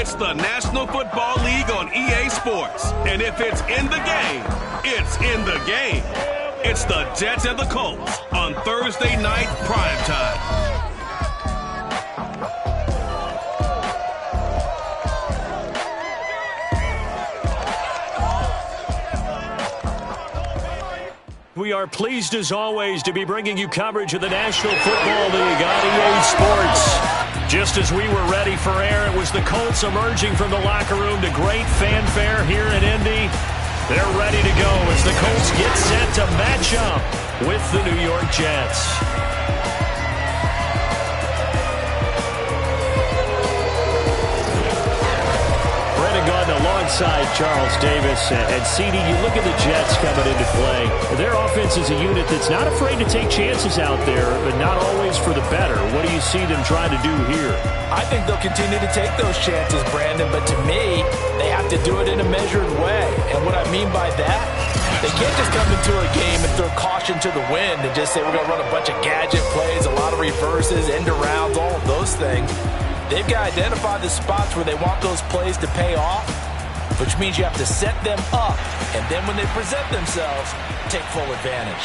It's the National Football League on EA Sports. And if it's in the game, it's in the game. It's the Jets and the Colts on Thursday night primetime. We are pleased as always to be bringing you coverage of the National Football League on EA Sports. Just as we were ready for air, it was the Colts emerging from the locker room to great fanfare here in Indy. They're ready to go as the Colts get set to match up with the New York Jets. Alongside Charles Davis and CD, you look at the Jets coming into play. Their offense is a unit that's not afraid to take chances out there, but not always for the better. What do you see them trying to do here? I think they'll continue to take those chances, Brandon, but to me, they have to do it in a measured way. And what I mean by that, they can't just come into a game and throw caution to the wind and just say we're going to run a bunch of gadget plays, a lot of reverses, end arounds, all of those things. They've got to identify the spots where they want those plays to pay off, which means you have to set them up, and then when they present themselves, take full advantage.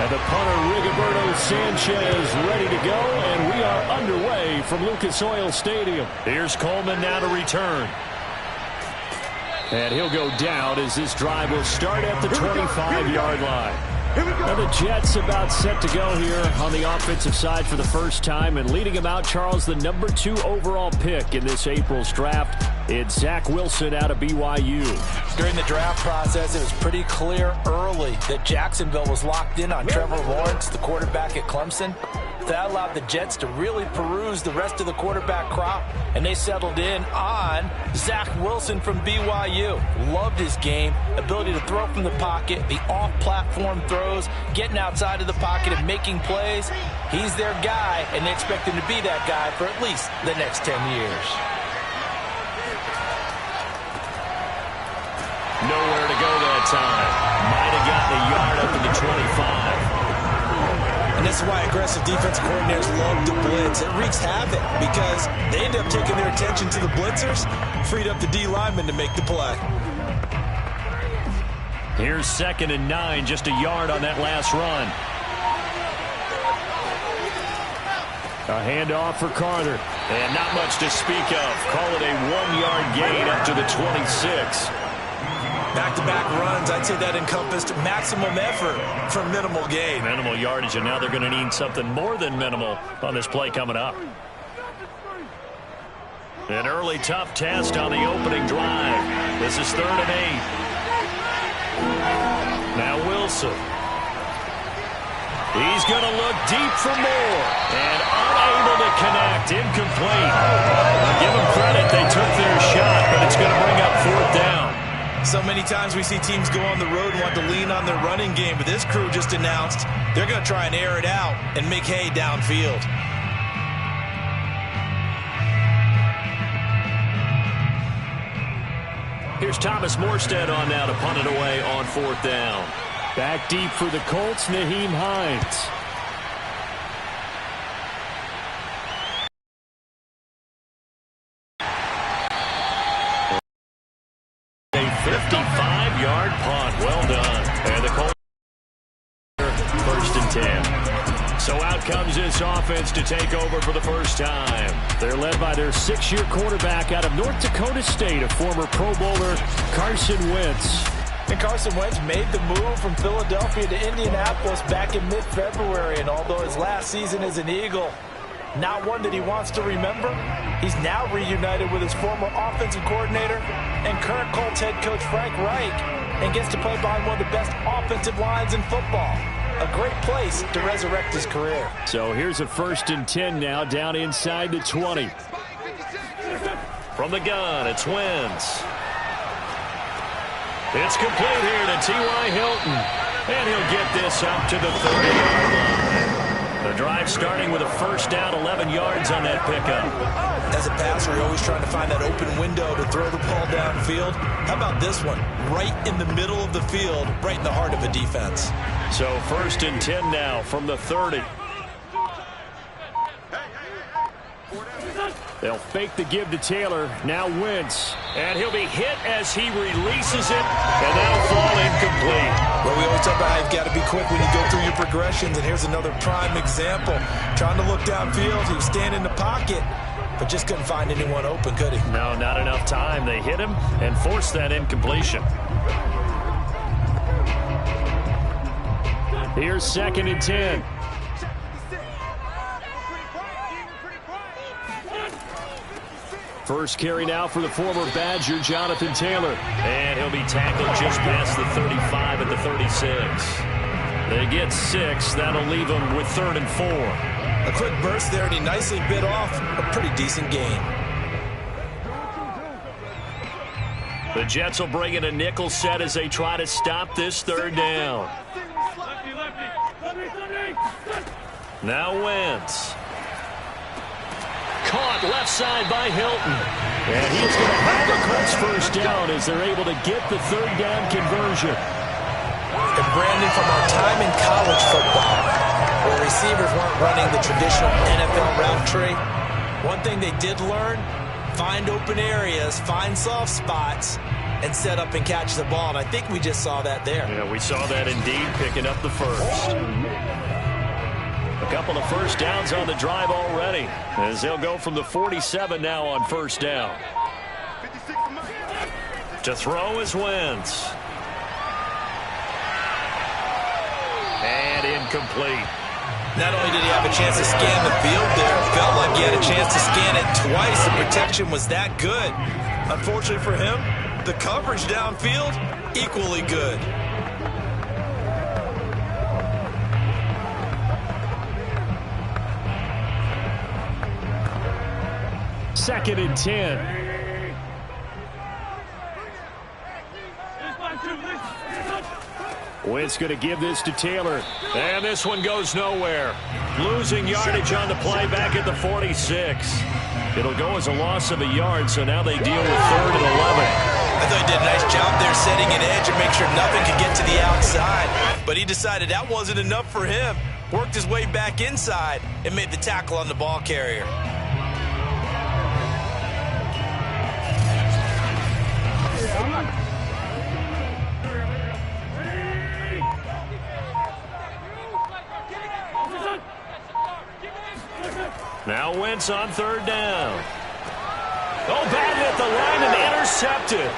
The punter, Sanchez, ready to go, and we are underway from Lucas Oil Stadium. Here's Coleman now to return. And he'll go down as this drive will start at the 25-yard line. Now the Jets about set to go here on the offensive side for the first time, and leading them out, Charles, the number 2 overall pick in this April's draft. It's Zach Wilson out of BYU. During the draft process, it was pretty clear early that Jacksonville was locked in on Trevor Lawrence, the quarterback at Clemson. That allowed the Jets to really peruse the rest of the quarterback crop, and they settled in on Zach Wilson from BYU. Loved his game, ability to throw from the pocket, the off-platform throws, getting outside of the pocket and making plays. He's their guy, and they expect him to be that guy for at least the next 10 years. Nowhere to go that time. Might have gotten a yard up in the 25. And this is why aggressive defensive coordinators love to blitz. It wreaks havoc because they end up taking their attention to the blitzers, freed up the D lineman to make the play. Here's 2nd and 9, just a yard on that last run. A handoff for Carter. And not much to speak of. Call it a 1-yard gain up to the 26. Back-to-back runs, I'd say that encompassed maximum effort for minimal gain. Minimal yardage, and now they're going to need something more than minimal on this play coming up. An early tough test on the opening drive. This is 3rd and 8. Now Wilson. He's going to look deep for more. And unable to connect. Incomplete. Give them credit. They took their shot, but it's going to bring up 4th down. So many times we see teams go on the road and want to lean on their running game, but this crew just announced they're going to try and air it out and make hay downfield. Here's Thomas Morstead on now to punt it away on 4th down. Back deep for the Colts, Nyheim Hines. A 55-yard punt. Well done. And the Colts 1st and 10. So out comes this offense to take over for the first time. They're led by their 6-year quarterback out of North Dakota State, a former Pro Bowler, Carson Wentz. And Carson Wentz made the move from Philadelphia to Indianapolis back in mid-February, and although his last season as an Eagle, not one that he wants to remember, he's now reunited with his former offensive coordinator and current Colts head coach Frank Reich, and gets to play behind one of the best offensive lines in football. a great place to resurrect his career. So here's a 1st and 10 now, down inside the 20. From the gun, it's Wentz. It's complete here to T.Y. Hilton. And he'll get this up to the 30-yard line. The drive starting with a 1st down, 11 yards on that pickup. As a passer, you're always trying to find that open window to throw the ball downfield. How about this one? Right in the middle of the field, right in the heart of a defense. So 1st and 10 now from the 30. They'll fake the give to Taylor. Now Wentz. And he'll be hit as he releases it. And that'll fall incomplete. Well, we always talk about how you've got to be quick when you go through your progressions. And here's another prime example. Trying to look downfield. He was standing in the pocket, but just couldn't find anyone open, could he? No, not enough time. They hit him and forced that incompletion. Here's 2nd and 10. First carry now for the former Badger, Jonathan Taylor. And he'll be tackled just past the 35 at the 36. They get 6. That'll leave them with 3rd and 4. A quick burst there, and he nicely bit off a pretty decent gain. The Jets will bring in a nickel set as they try to stop this 3rd down. Now Wentz. Caught left side by Hilton. And he's going to have the Colts 1st down as they're able to get the 3rd down conversion. And Brandon, from our time in college football, where receivers weren't running the traditional NFL route tree, one thing they did learn, find open areas, find soft spots, and set up and catch the ball. And I think we just saw that there. Yeah, we saw that indeed, picking up the 1st. A couple of 1st downs on the drive already, as they'll go from the 47 now on 1st down. To throw is Wentz. And incomplete. Not only did he have a chance to scan the field there, it felt like he had a chance to scan it twice. The protection was that good. Unfortunately for him, the coverage downfield, equally good. 2nd and 10. Wentz going to give this to Taylor. And this one goes nowhere. Losing yardage on the play back at the 46. It'll go as a loss of a yard, so now they deal with 3rd and 11. I thought he did a nice job there setting an edge and make sure nothing could get to the outside. But he decided that wasn't enough for him. Worked his way back inside and made the tackle on the ball carrier. Now Wentz on 3rd down. Oh, batted at the line and intercepted.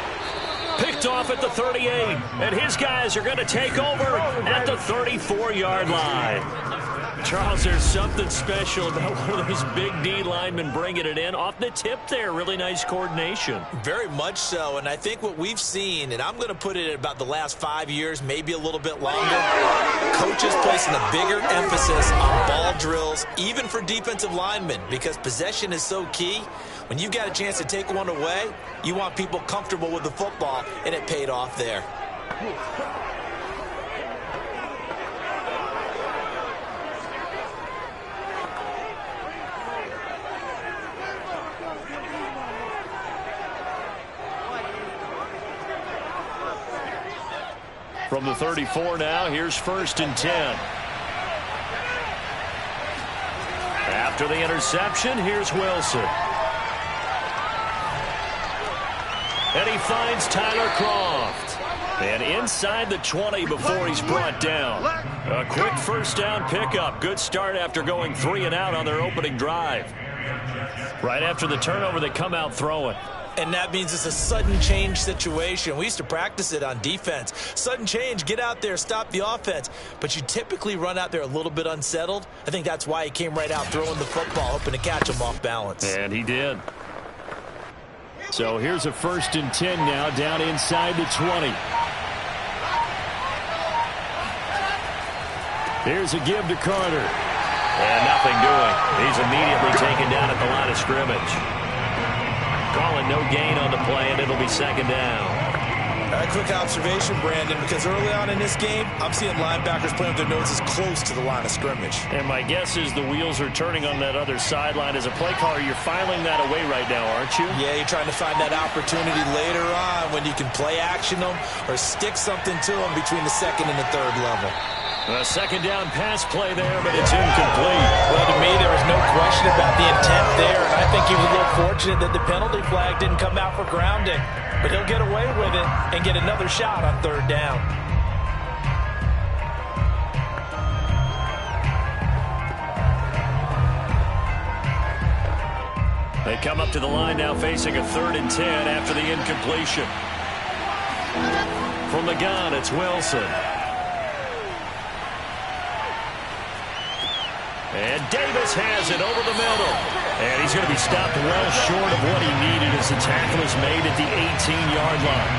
Picked off at the 38. And his guys are going to take over at the 34-yard line. Charles, there's something special about one of those big D linemen bringing it in. Off the tip there, really nice coordination. Very much so, and I think what we've seen, and I'm going to put it at about the last 5 years, maybe a little bit longer, coaches placing a bigger emphasis on ball drills, even for defensive linemen, because possession is so key. When you've got a chance to take one away, you want people comfortable with the football, and it paid off there. From the 34 now, here's 1st and 10. After the interception, here's Wilson. And he finds Tyler Croft. And inside the 20 before he's brought down. A quick 1st down pickup. Good start after going 3 and out on their opening drive. Right after the turnover, they come out throwing. And that means it's a sudden change situation. We used to practice it on defense. Sudden change, get out there, stop the offense. But you typically run out there a little bit unsettled. I think that's why he came right out throwing the football, hoping to catch him off balance. And he did. So here's a 1st and 10 now, down inside the 20. Here's a give to Carter. And nothing doing. He's immediately taken down at the line of scrimmage. Calling no gain on the play, and it'll be second down. A quick observation, Brandon, because early on in this game, I'm seeing linebackers playing with their noses close to the line of scrimmage. And my guess is the wheels are turning on that other sideline. As a play caller, you're filing that away right now, aren't you? Yeah, you're trying to find that opportunity later on when you can play action them or stick something to them between the second and the third level. A second down pass play there, but it's incomplete. Well, to me, there was no question about the intent there, and I think he was a little fortunate that the penalty flag didn't come out for grounding. But he'll get away with it and get another shot on third down. They come up to the line now facing a 3rd and 10 after the incompletion. From the gun, it's Wilson. And Davis has it over the middle. And he's going to be stopped well short of what he needed as the tackle is made at the 18-yard line.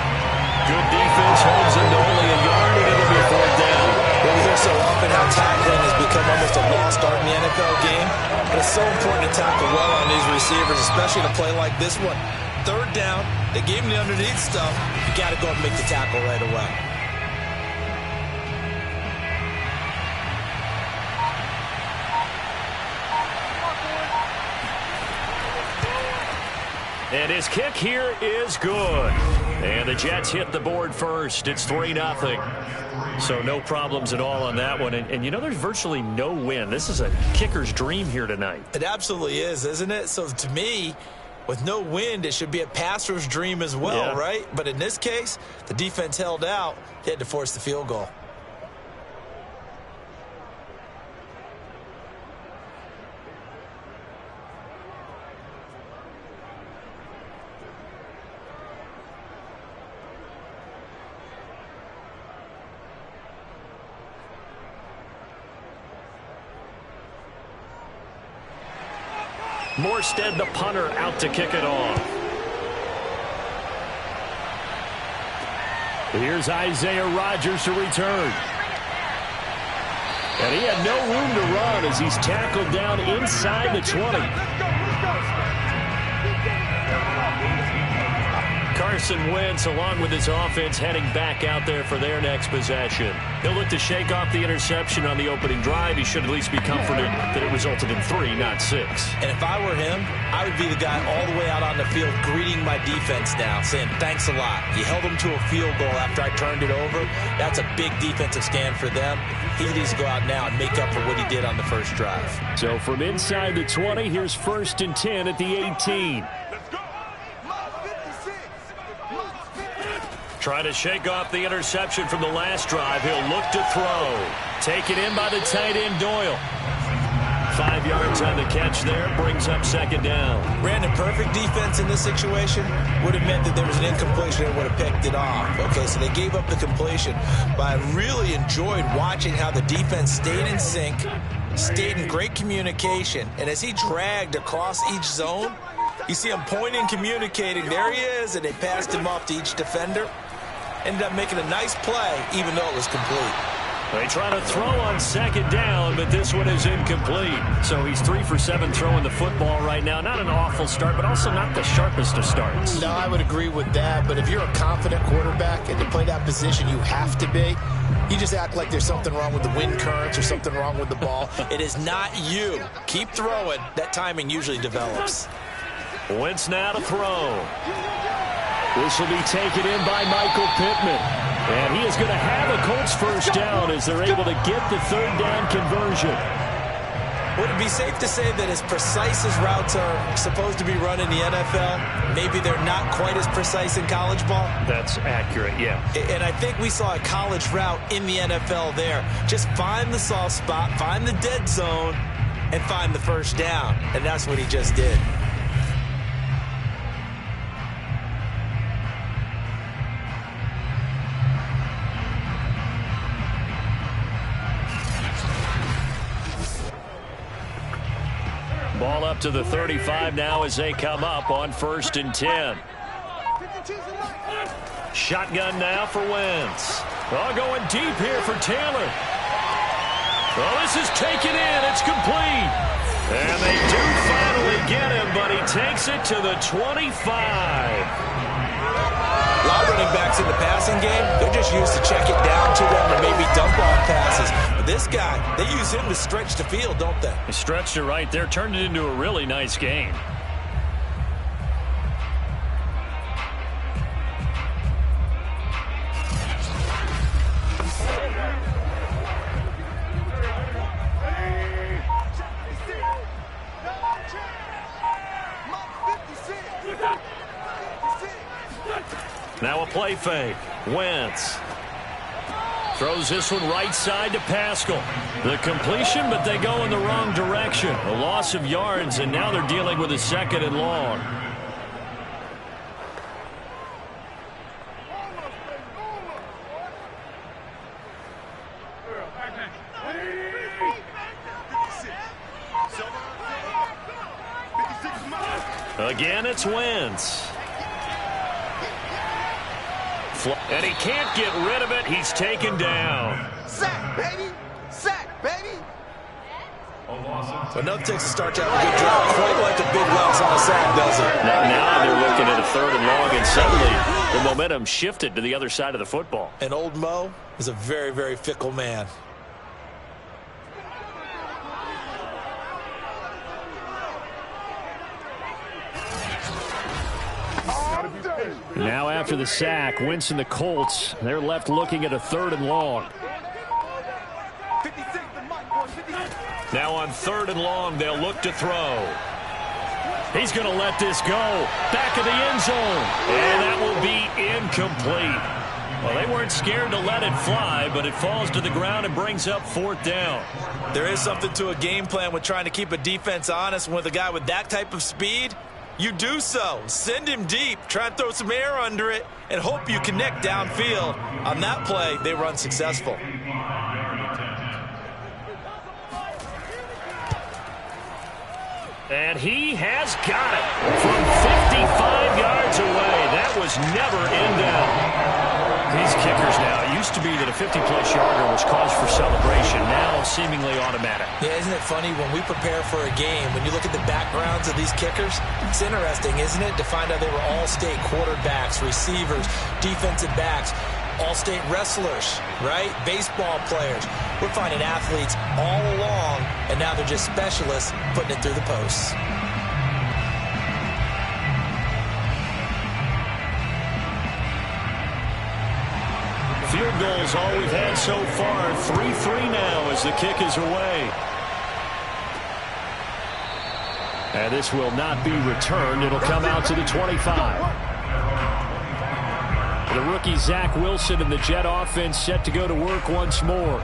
Good defense holds him to only a yard, and it'll be 4th down. We hear so often how tackling has become almost a lost art in the NFL game. But it's so important to tackle well on these receivers, especially in a play like this one. 3rd down, they gave him the underneath stuff. You got to go and make the tackle right away. And his kick here is good. And the Jets hit the board first. It's 3-0. So no problems at all on that one. And you know, there's virtually no win. This is a kicker's dream here tonight. It absolutely is, isn't it? So to me, with no wind, it should be a passer's dream as well, yeah. Right? But in this case, the defense held out. They had to force the field goal. Morstead, the punter, out to kick it off. Here's Isaiah Rodgers to return. And he had no room to run as he's tackled down inside the 20. Carson Wentz, along with his offense, heading back out there for their next possession. He'll look to shake off the interception on the opening drive. He should at least be comforted that it resulted in 3, not 6. And if I were him, I would be the guy all the way out on the field greeting my defense now, saying, thanks a lot. You held them to a field goal after I turned it over. That's a big defensive stand for them. He needs to go out now and make up for what he did on the first drive. So from inside the 20, here's 1st and 10 at the 18. Trying to shake off the interception from the last drive. He'll look to throw. Taken in by the tight end, Doyle. 5 yards on the catch there. Brings up 2nd down. Brandon, perfect defense in this situation would have meant that there was an incompletion and would have picked it off. Okay, so they gave up the completion. But I really enjoyed watching how the defense stayed in sync, stayed in great communication. And as he dragged across each zone, you see him pointing, communicating. There he is, and they passed him off to each defender. Ended up making a nice play, even though it was complete. They try to throw on 2nd down, but this one is incomplete. So he's 3 for 7 throwing the football right now. Not an awful start, but also not the sharpest of starts. No, I would agree with that. But if you're a confident quarterback and to play that position, you have to be. You just act like there's something wrong with the wind currents or something wrong with the ball. It is not you. Keep throwing. That timing usually develops. Wentz now to throw. This will be taken in by Michael Pittman. And he is going to have a Colts first down as they're able to get the 3rd down conversion. Would it be safe to say that as precise as routes are supposed to be run in the NFL, maybe they're not quite as precise in college ball? That's accurate, yeah. And I think we saw a college route in the NFL there. Just find the soft spot, find the dead zone, and find the first down. And that's what he just did. Ball up to the 35 now as they come up on 1st and 10. Shotgun now for Wentz. Oh, going deep here for Taylor. Well, this is taken in. It's complete. And they do finally get him, but he takes it to the 25. A lot of running backs in the passing game, they're just used to check it down to them or maybe dump off passes. But this guy, they use him to stretch the field, don't they? He stretched it right there, turned it into a really nice game. Now a play fake. Wentz throws this one right side to Pascal. The completion, but they go in the wrong direction. A loss of yards, and now they're dealing with a 2nd and long. Again, it's Wentz. And he can't get rid of it. He's taken down. Sack, baby! Sack, baby! So enough takes to start to have a good drive. Quite like a big loss on a sack, does it? Now they're looking at a 3rd and long, and suddenly the momentum shifted to the other side of the football. And old Mo is a very, very fickle man. Now after the sack, Wentz and the Colts, they're left looking at a 3rd and long. Now on 3rd and long, they'll look to throw. He's going to let this go. Back of the end zone. And that will be incomplete. Well, they weren't scared to let it fly, but it falls to the ground and brings up 4th down. There is something to a game plan with trying to keep a defense honest. With a guy with that type of speed, you do so. Send him deep, try and throw some air under it, and hope you connect downfield. On that play, they were unsuccessful. And he has got it from 55 yards away. That was never in down. These kickers now, it used to be that a 50-plus yarder was cause for celebration. Now seemingly automatic. Yeah, isn't it funny when we prepare for a game, when you look at the backgrounds of these kickers, it's interesting, isn't it, to find out they were all-state quarterbacks, receivers, defensive backs, all-state wrestlers, right? Baseball players. We're finding athletes all along, and now they're just specialists putting it through the posts. Field goals all we've had so far. 3-3 now as the kick is away. And this will not be returned. It'll come out to the 25. The rookie Zach Wilson and the Jet offense set to go to work once more.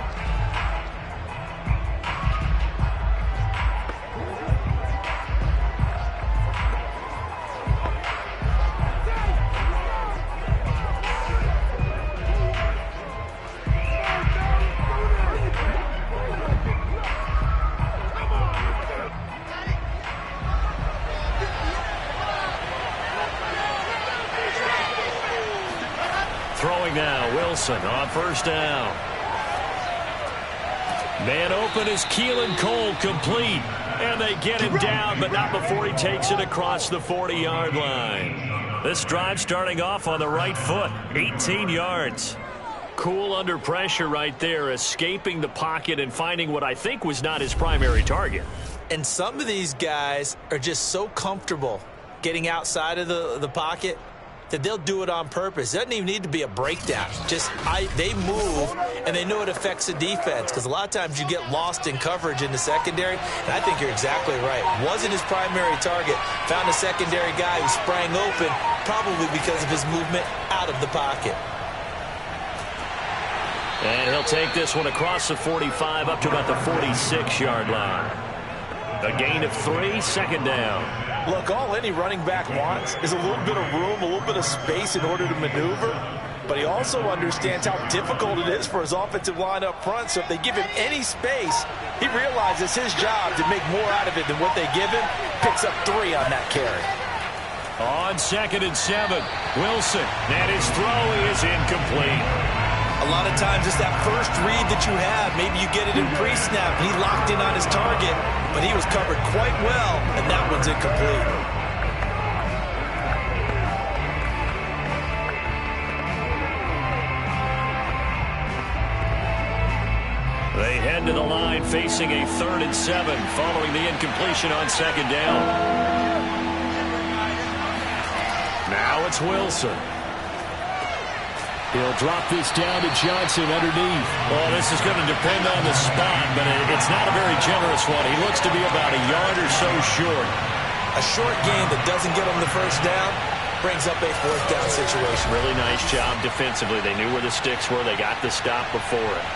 Throwing now, Wilson on 1st down. Man open is Keelan Cole, complete. And they get him down, but not before he takes it across the 40-yard line. This drive starting off on the right foot, 18 yards. Cool under pressure right there, escaping the pocket and finding what I think was not his primary target. And some of these guys are just so comfortable getting outside of the pocket that they'll do it on purpose. It doesn't even need to be a breakdown. They move, and they know it affects the defense, because a lot of times you get lost in coverage in the secondary, and I think you're exactly right. Wasn't his primary target. Found a secondary guy who sprang open, probably because of his movement out of the pocket. And he'll take this one across the 45 up to about the 46-yard line. A gain of 3, 2nd down. Look, all any running back wants is a little bit of room, a little bit of space in order to maneuver. But he also understands how difficult it is for his offensive line up front. So if they give him any space, he realizes his job to make more out of it than what they give him. Picks up 3 on that carry. On 2nd and 7, Wilson. And his throw is incomplete. A lot of times, just that first read that you have, maybe you get it in pre-snap, and he locked in on his target, but he was covered quite well, and that one's incomplete. They head to the line facing a 3rd and 7 following the incompletion on 2nd down. Now it's Wilson. He'll drop this down to Johnson underneath. Well, this is going to depend on the spot, but it's not a very generous one. He looks to be about a yard or so short. A short gain that doesn't get him the first down brings up a 4th down situation. Really nice job defensively. They knew where the sticks were. They got the stop before it.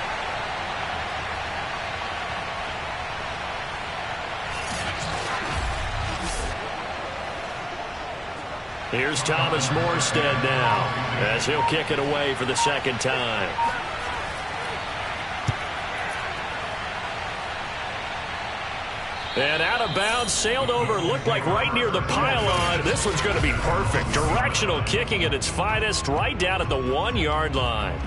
Here's Thomas Morstead now, as he'll kick it away for the 2nd time. And out of bounds, sailed over, looked like right near the pylon. This one's going to be perfect. Directional kicking at its finest, right down at the 1-yard line.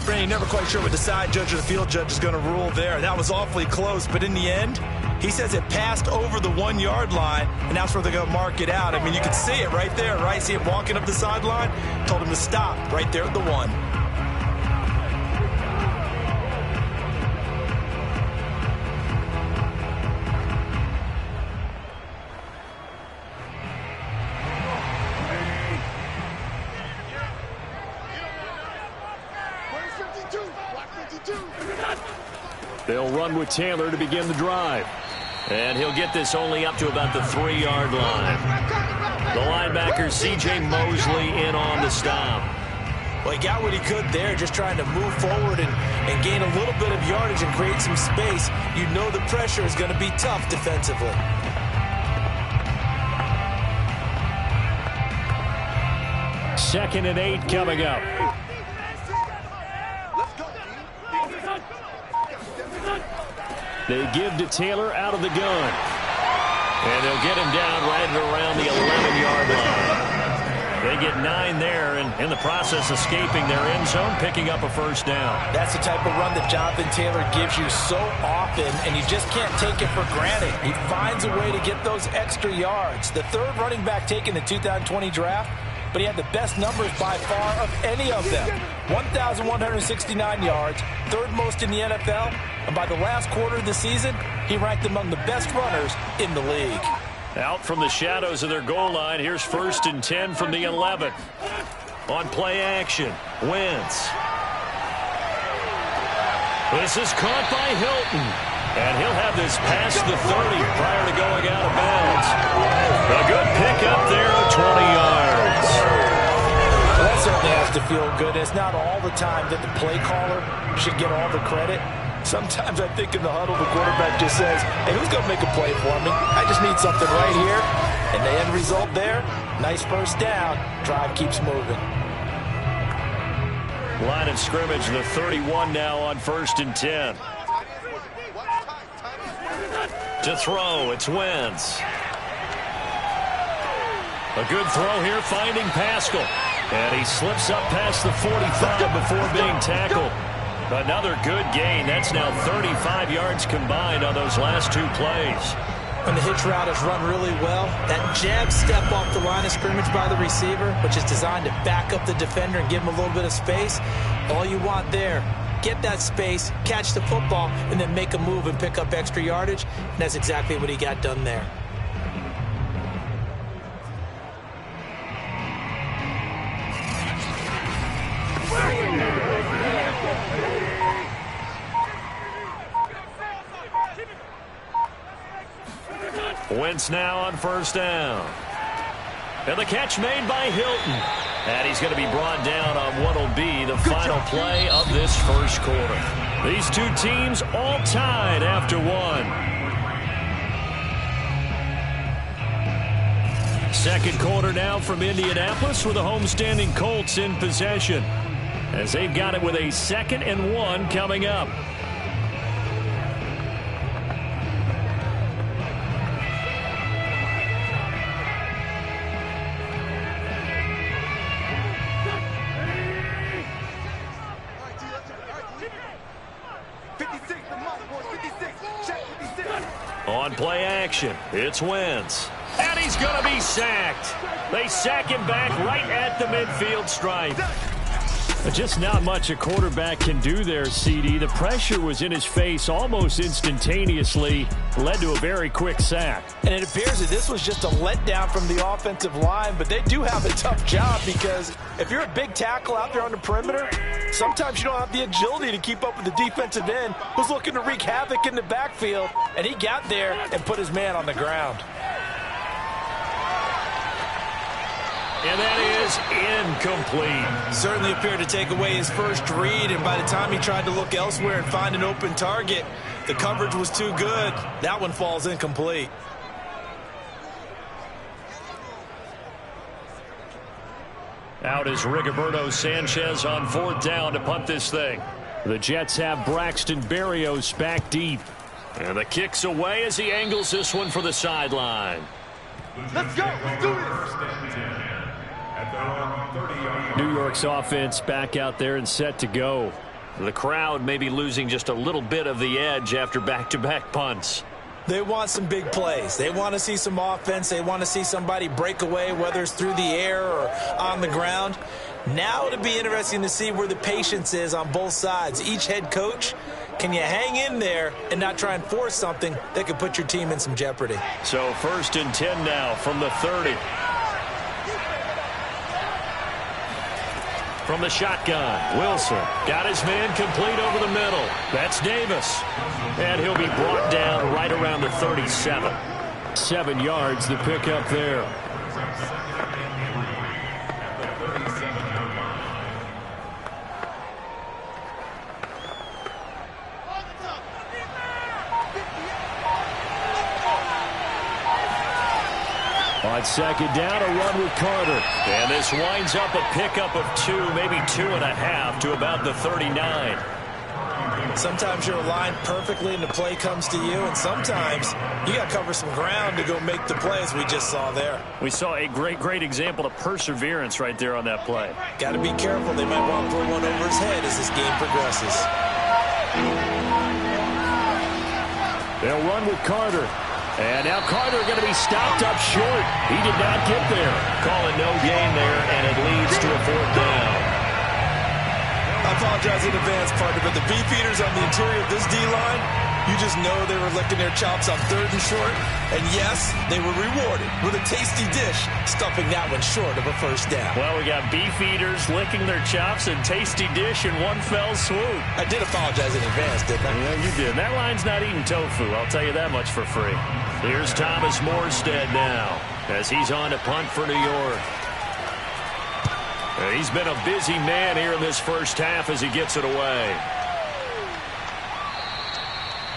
Brandon, never quite sure what the side judge or the field judge is going to rule there. That was awfully close, but in the end, he says it passed over the 1-yard line, and that's where they're going to mark it out. I mean, you can see it right there, right? See him walking up the sideline? Told him to stop right there at the 1. They'll run with Taylor to begin the drive. And he'll get this only up to about the 3-yard line. The linebacker, C.J. Mosley, in on the stop. Well, he got what he could there, just trying to move forward and gain a little bit of yardage and create some space. You know the pressure is going to be tough defensively. Second and 8 coming up. They give to Taylor out of the gun. And they'll get him down right around the 11-yard line. They get 9 there, and in the process escaping their end zone, picking up a 1st down. That's the type of run that Jonathan Taylor gives you so often, and you just can't take it for granted. He finds a way to get those extra yards. The 3rd running back taken in the 2020 draft, but he had the best numbers by far of any of them. 1,169 yards, 3rd most in the NFL, and by the last quarter of the season, he ranked among the best runners in the league. Out from the shadows of their goal line, here's 1st and 10 from the 11. On play action, Wentz. This is caught by Hilton, and he'll have this past the 30 prior to going out of bounds. A good pick up there of 20 yards. Well, that certainly has to feel good. It's not all the time that the play caller should get all the credit. Sometimes I think in the huddle, the quarterback just says, hey, who's going to make a play for me? I just need something right here. And the end result there, nice 1st down. Drive keeps moving. Line of scrimmage, the 31 now on 1st and 10. To throw, it's Wentz. A good throw here, finding Pascal. And he slips up past the 45 before being tackled. Another good gain. That's now 35 yards combined on those last 2 plays. When the hitch route is run really well, that jab step off the line of scrimmage by the receiver, which is designed to back up the defender and give him a little bit of space, all you want there, get that space, catch the football, and then make a move and pick up extra yardage. And that's exactly what he got done there. Wentz now on 1st down. And the catch made by Hilton. And he's going to be brought down on what will be the final play of this 1st quarter. These 2 teams all tied after 1. 2nd quarter now from Indianapolis with the homestanding Colts in possession, as they've got it with a 2nd and 1 coming up. 56, the month, boys, 56. Check 56. On play action, it's Wentz. And he's going to be sacked. They sack him back right at the midfield stripe. Just not much a quarterback can do there, CD. The pressure was in his face almost instantaneously, led to a very quick sack. And it appears that this was just a letdown from the offensive line, but they do have a tough job because if you're a big tackle out there on the perimeter, sometimes you don't have the agility to keep up with the defensive end who's looking to wreak havoc in the backfield, and he got there and put his man on the ground. And that is incomplete. Certainly appeared to take away his first read, and by the time he tried to look elsewhere and find an open target, the coverage was too good. That one falls incomplete. Out is Rigoberto Sanchez on 4th down to punt this thing. The Jets have Braxton Berrios back deep. And the kick's away as he angles this one for the sideline. Let's go. Let's do this. New York's offense back out there and set to go. The crowd may be losing just a little bit of the edge after back-to-back punts. They want some big plays. They want to see some offense. They want to see somebody break away, whether it's through the air or on the ground. Now it'll be interesting to see where the patience is on both sides. Each head coach, can you hang in there and not try and force something that could put your team in some jeopardy? So 1st and 10 now from the 30. From the shotgun, Wilson got his man complete over the middle. That's Davis. And he'll be brought down right around the 37. 7 yards the pickup there. On 2nd down, a run with Carter. And this winds up a pickup of 2, maybe 2.5 to about the 39. Sometimes you're aligned perfectly and the play comes to you, and sometimes you got to cover some ground to go make the play, as we just saw there. We saw a great example of perseverance right there on that play. Got to be careful. They might want to throw one over his head as this game progresses. They'll run with Carter. And now Carter going to be stopped up short. He did not get there. Calling no gain there, and it leads to a 4th down. I apologize in advance, partner, but the beefeaters on the interior of this D-line, you just know they were licking their chops on 3rd and short. And yes, they were rewarded with a tasty dish, stuffing that one short of a 1st down. Well, we got beefeaters licking their chops and tasty dish in one fell swoop. I did apologize in advance, didn't I? Yeah, you did. That line's not eating tofu, I'll tell you that much for free. Here's Thomas Morstead now as he's on to punt for New York. And he's been a busy man here in this first half as he gets it away.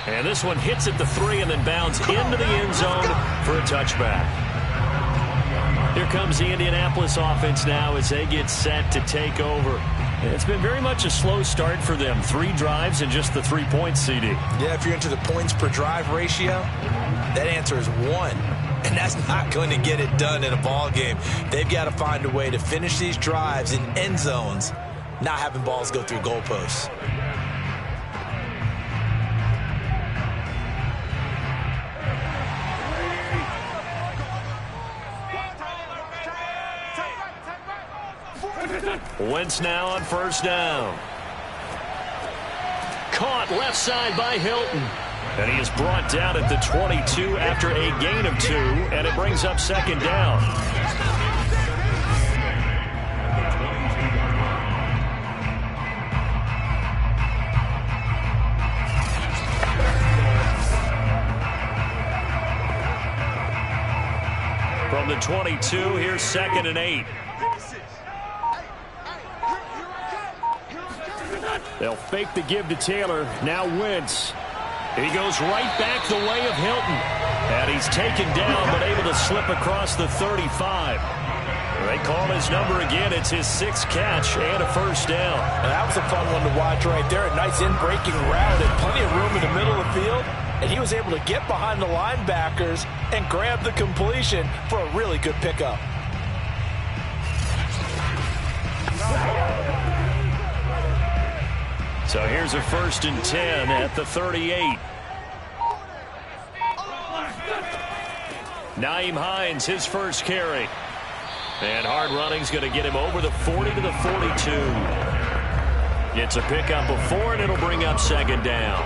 And this one hits at the 3 and then bounds into the end zone for a touchback. Here comes the Indianapolis offense now as they get set to take over. It's been very much a slow start for them. 3 drives and just the 3 points, CD. Yeah, if you're into the points per drive ratio, that answer is 1. And that's not going to get it done in a ball game. They've got to find a way to finish these drives in end zones, not having balls go through goalposts. Wentz now on 1st down. Caught left side by Hilton. And he is brought down at the 22 after a gain of 2, and it brings up 2nd down. From the 22, here's 2nd and 8. They'll fake the give to Taylor. Now Wentz. He goes right back the way of Hilton. And he's taken down, but able to slip across the 35. They call his number again. It's his 6th catch and a 1st down. And that was a fun one to watch right there. A nice in-breaking route and plenty of room in the middle of the field. And he was able to get behind the linebackers and grab the completion for a really good pickup. So here's a 1st and 10 at the 38. Nyheim Hines, his first carry. And hard running's going to get him over the 40 to the 42. It's a pickup of 4, and it'll bring up 2nd down.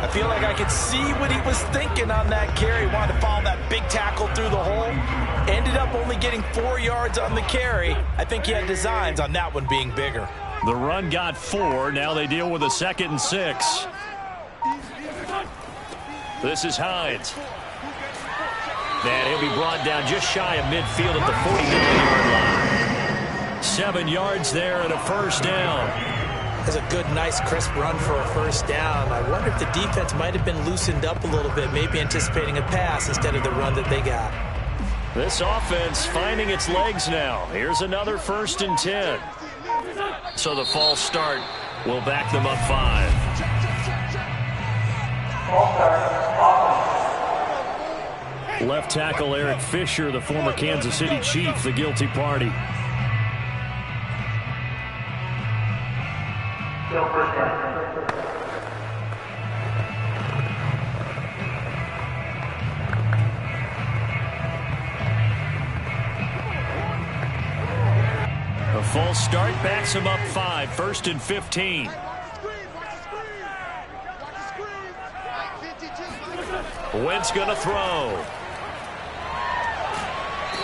I feel like I could see what he was thinking on that carry. Wanted to follow that big tackle through the hole. Ended up only getting 4 yards on the carry. I think he had designs on that one being bigger. The run got 4. Now they deal with a 2nd and 6. This is Hines. And he'll be brought down just shy of midfield at the 49-yard line. 7 yards there and a 1st down. That's a good, nice, crisp run for a 1st down. I wonder if the defense might have been loosened up a little bit, maybe anticipating a pass instead of the run that they got. This offense finding its legs now. Here's another 1st and 10. So the false start will back them up 5. Left tackle Eric Fisher, the former Kansas City Chief, the guilty party. A false start backs him up 5, 1st and 15. Wentz gonna throw.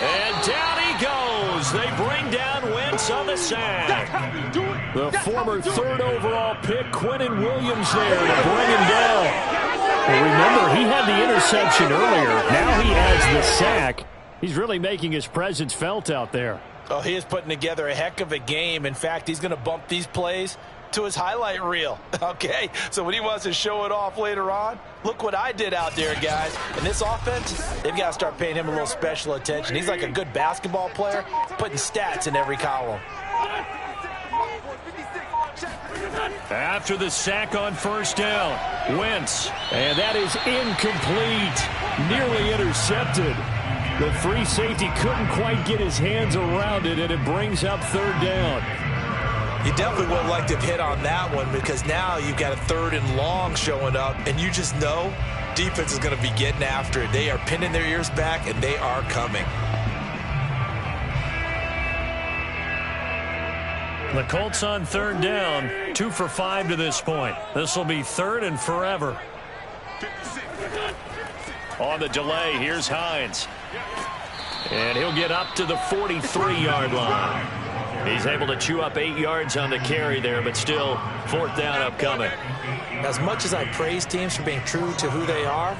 And down he goes. They bring down Wentz on the sack. The former 3rd overall pick, Quinnen Williams, there to bring him down. Well, remember, he had the interception earlier. Now he has the sack. He's really making his presence felt out there. Oh, he is putting together a heck of a game. In fact, he's going to bump these plays to his highlight reel. Okay, so when he wants to show it off later on, look what I did out there, guys. And this offense, they've got to start paying him a little special attention. He's like a good basketball player, putting stats in every column. After the sack on 1st down, Wentz, and that is incomplete, nearly intercepted. The free safety couldn't quite get his hands around it, and it brings up 3rd down. You definitely would have liked to have hit on that one, because now you've got a 3rd and long showing up, and you just know defense is going to be getting after it. They are pinning their ears back, and they are coming. The Colts on 3rd down, 2 for 5 to this point. This will be 3rd and forever. On the delay, here's Hines. And he'll get up to the 43-yard line. He's able to chew up 8 yards on the carry there, but still 4th down upcoming. As much as I praise teams for being true to who they are,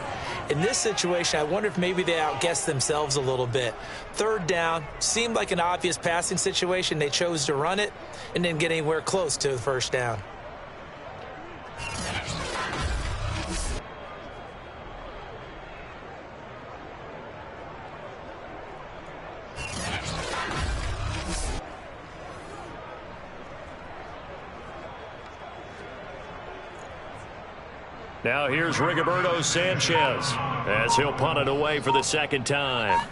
in this situation, I wonder if maybe they outguessed themselves a little bit. 3rd down seemed like an obvious passing situation. They chose to run it and didn't get anywhere close to the 1st down. Now here's Rigoberto Sanchez as he'll punt it away for the 2nd time.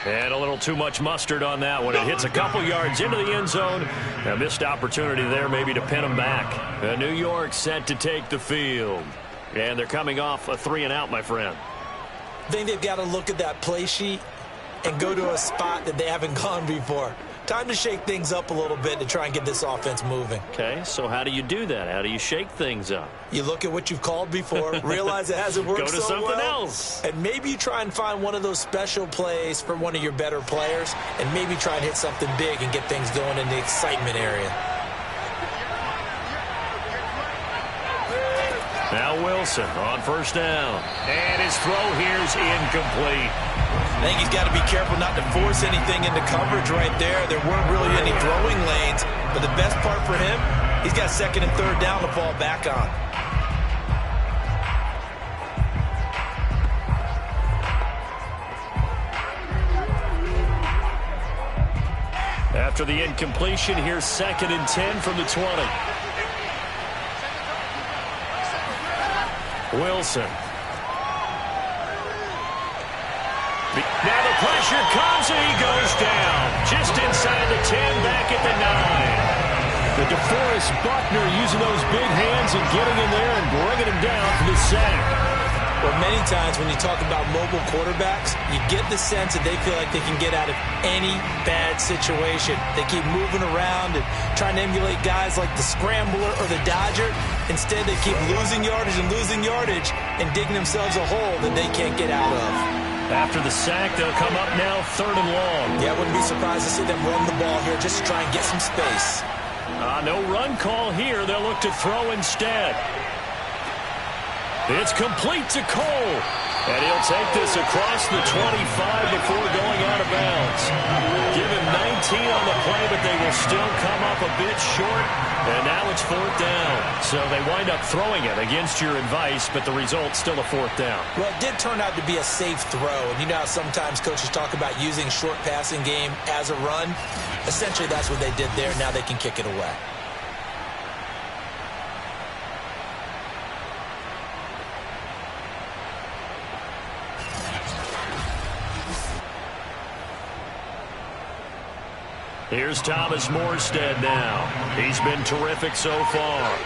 And a little too much mustard on that one. It hits a couple yards into the end zone. A missed opportunity there maybe to pin him back. New York set to take the field. And they're coming off a 3-and-out, my friend. I think they've got to look at that play sheet and go to a spot that they haven't gone before. Time to shake things up a little bit to try and get this offense moving. Okay, so how do you do that? How do you shake things up? You look at what you've called before, realize it hasn't worked so well. Go to something else. And maybe you try and find one of those special plays for one of your better players, and maybe try and hit something big and get things going in the excitement area. Now Wilson on 1st down. And his throw here's incomplete. I think he's got to be careful not to force anything into coverage right there. There weren't really any throwing lanes, but the best part for him, he's got 2nd and 3rd down to fall back on. After the incompletion, here's 2nd and 10 from the 20. Wilson. Now the pressure comes, and he goes down. Just inside the 10, back at the 9. The DeForest Buckner using those big hands and getting in there and bringing him down for the sack. Well, many times when you talk about mobile quarterbacks, you get the sense that they feel like they can get out of any bad situation. They keep moving around and trying to emulate guys like the Scrambler or the Dodger. Instead, they keep losing yardage and digging themselves a hole that they can't get out of. After the sack, they'll come up now 3rd and long. Yeah, I wouldn't be surprised to see them run the ball here just to try and get some space. No run call here. They'll look to throw instead. It's complete to Cole. And he'll take this across the 25 before going out of bounds. Give him 19 on the play, but they will still come up a bit short. And now it's 4th down. So they wind up throwing it against your advice, but the result's still a 4th down. Well, it did turn out to be a safe throw. And you know how sometimes coaches talk about using short passing game as a run? Essentially, that's what they did there. Now they can kick it away. Here's Thomas Morstead now. He's been terrific so far.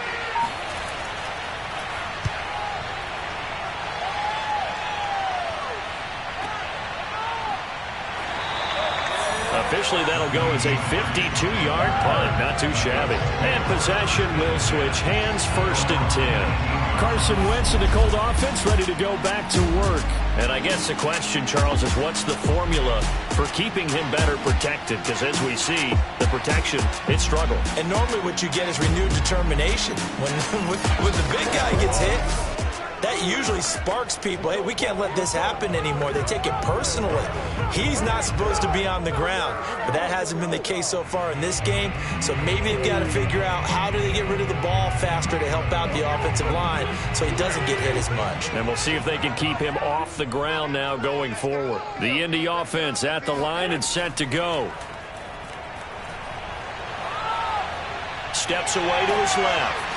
Officially, that'll go as a 52-yard punt. Not too shabby. And possession will switch hands, 1st and 10. Carson Wentz and the Colt offense ready to go back to work. And I guess the question, Charles, is what's the formula for keeping him better protected? Because as we see, the protection, it struggled. And normally what you get is renewed determination. When the big guy gets hit, that usually sparks people. Hey, we can't let this happen anymore. They take it personally. He's not supposed to be on the ground, but that hasn't been the case so far in this game. So maybe they've got to figure out how do they get rid of the ball faster to help out the offensive line so he doesn't get hit as much. And we'll see if they can keep him off the ground now going forward. The Indy offense at the line and set to go. Steps away to his left.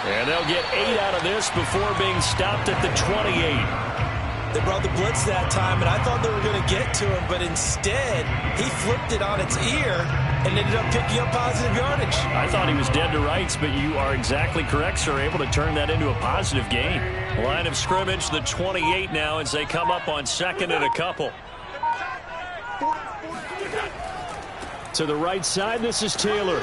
And they'll get 8 out of this before being stopped at the 28. They brought the blitz that time, and I thought they were going to get to him, but instead, he flipped it on its ear and ended up picking up positive yardage. I thought he was dead to rights, but you are exactly correct, sir. Able to turn that into a positive gain. Line of scrimmage, the 28 now, as they come up on 2nd and a couple. To the right side, this is Taylor.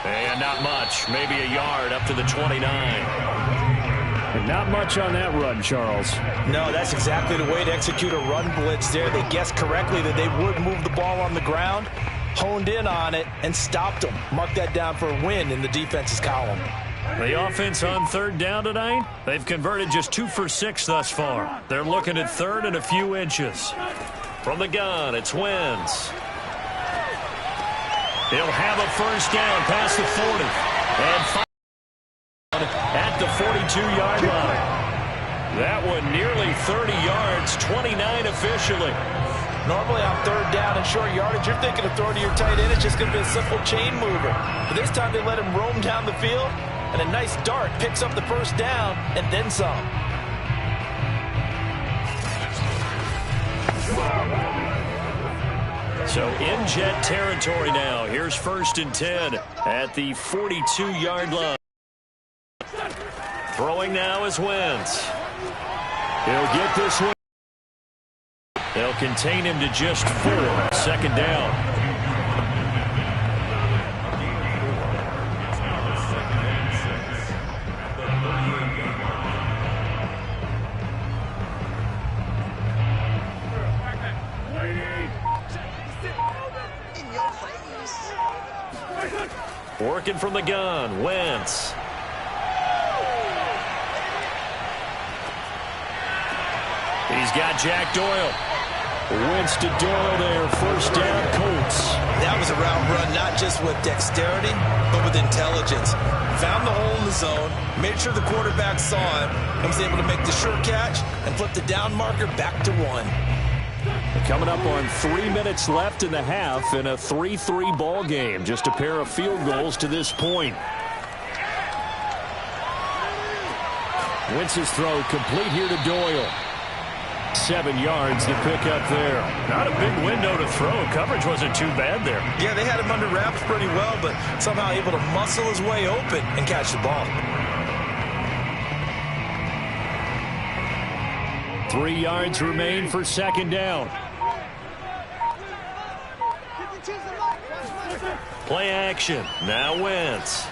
And not much, maybe a yard up to the 29. And not much on that run, Charles. No, that's exactly the way to execute a run blitz there. They guessed correctly that they would move the ball on the ground, honed in on it, and stopped them. Mark that down for a win in the defense's column. The offense on 3rd down tonight, they've converted just 2 for 6 thus far. They're looking at 3rd and a few inches. From the gun, it's Wentz. He'll have a 1st down past the 40. And at the 42-yard line. That one nearly 30 yards, 29 officially. Normally on 3rd down and short yardage, you're thinking of throwing to your tight end. It's just going to be a simple chain mover. But this time they let him roam down the field, and a nice dart picks up the 1st down and then some. So in Jet territory now. Here's 1st and 10 at the 42-yard line. Throwing now is Wentz. He'll get this one. They'll contain him to just 4. 2nd down. Working from the gun, Wentz. He's got Jack Doyle. Wentz to Doyle there, 1st down, Colts. That was a route run, not just with dexterity, but with intelligence. Found the hole in the zone, made sure the quarterback saw him, and was able to make the sure catch and flip the down marker back to 1. Coming up on 3 minutes left in the half in a 3-3 ball game. Just a pair of field goals to this point. Wentz's throw complete here to Doyle. 7 yards to pick up there. Not a big window to throw. Coverage wasn't too bad there. Yeah, they had him under wraps pretty well, but somehow able to muscle his way open and catch the ball. 3 yards remain for second down. Play action. Now Wentz.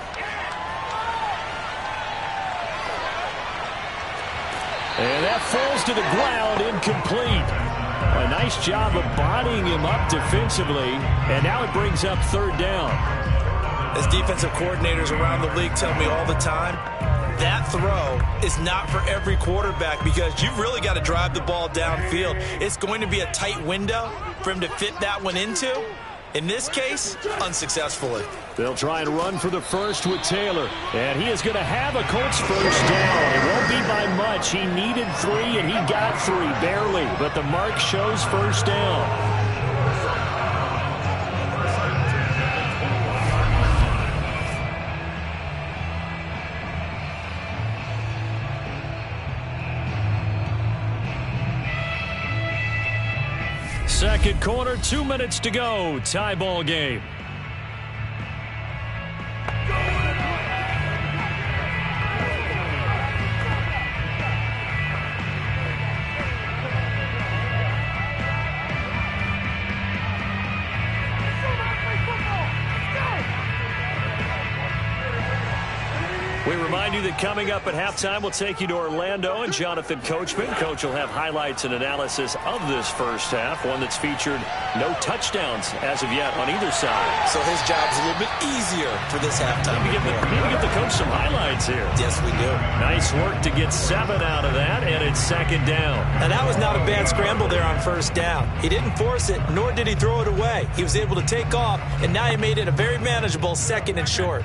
And that falls to the ground, incomplete. A nice job of bodying him up defensively, and now it brings up third down. As defensive coordinators around the league tell me all the time, that throw is not for every quarterback because you've really got to drive the ball downfield. It's going to be a tight window for him to fit that one into. In this case, unsuccessfully. They'll try and run for the first with Taylor. And he is going to have a Colts first down. It won't be by much. He needed 3, and he got 3, barely. But the mark shows first down. Second quarter, 2 minutes to go. Tie ball game. We remind you that coming up at halftime, we'll take you to Orlando and Jonathan Coachman. Coach will have highlights and analysis of this first half, one that's featured no touchdowns as of yet on either side. So his job's a little bit easier for this halftime. Maybe give the coach some highlights here. Yes, we do. Nice work to get 7 out of that, and it's second down. Now, that was not a bad scramble there on first down. He didn't force it, nor did he throw it away. He was able to take off, and now he made it a very manageable second and short.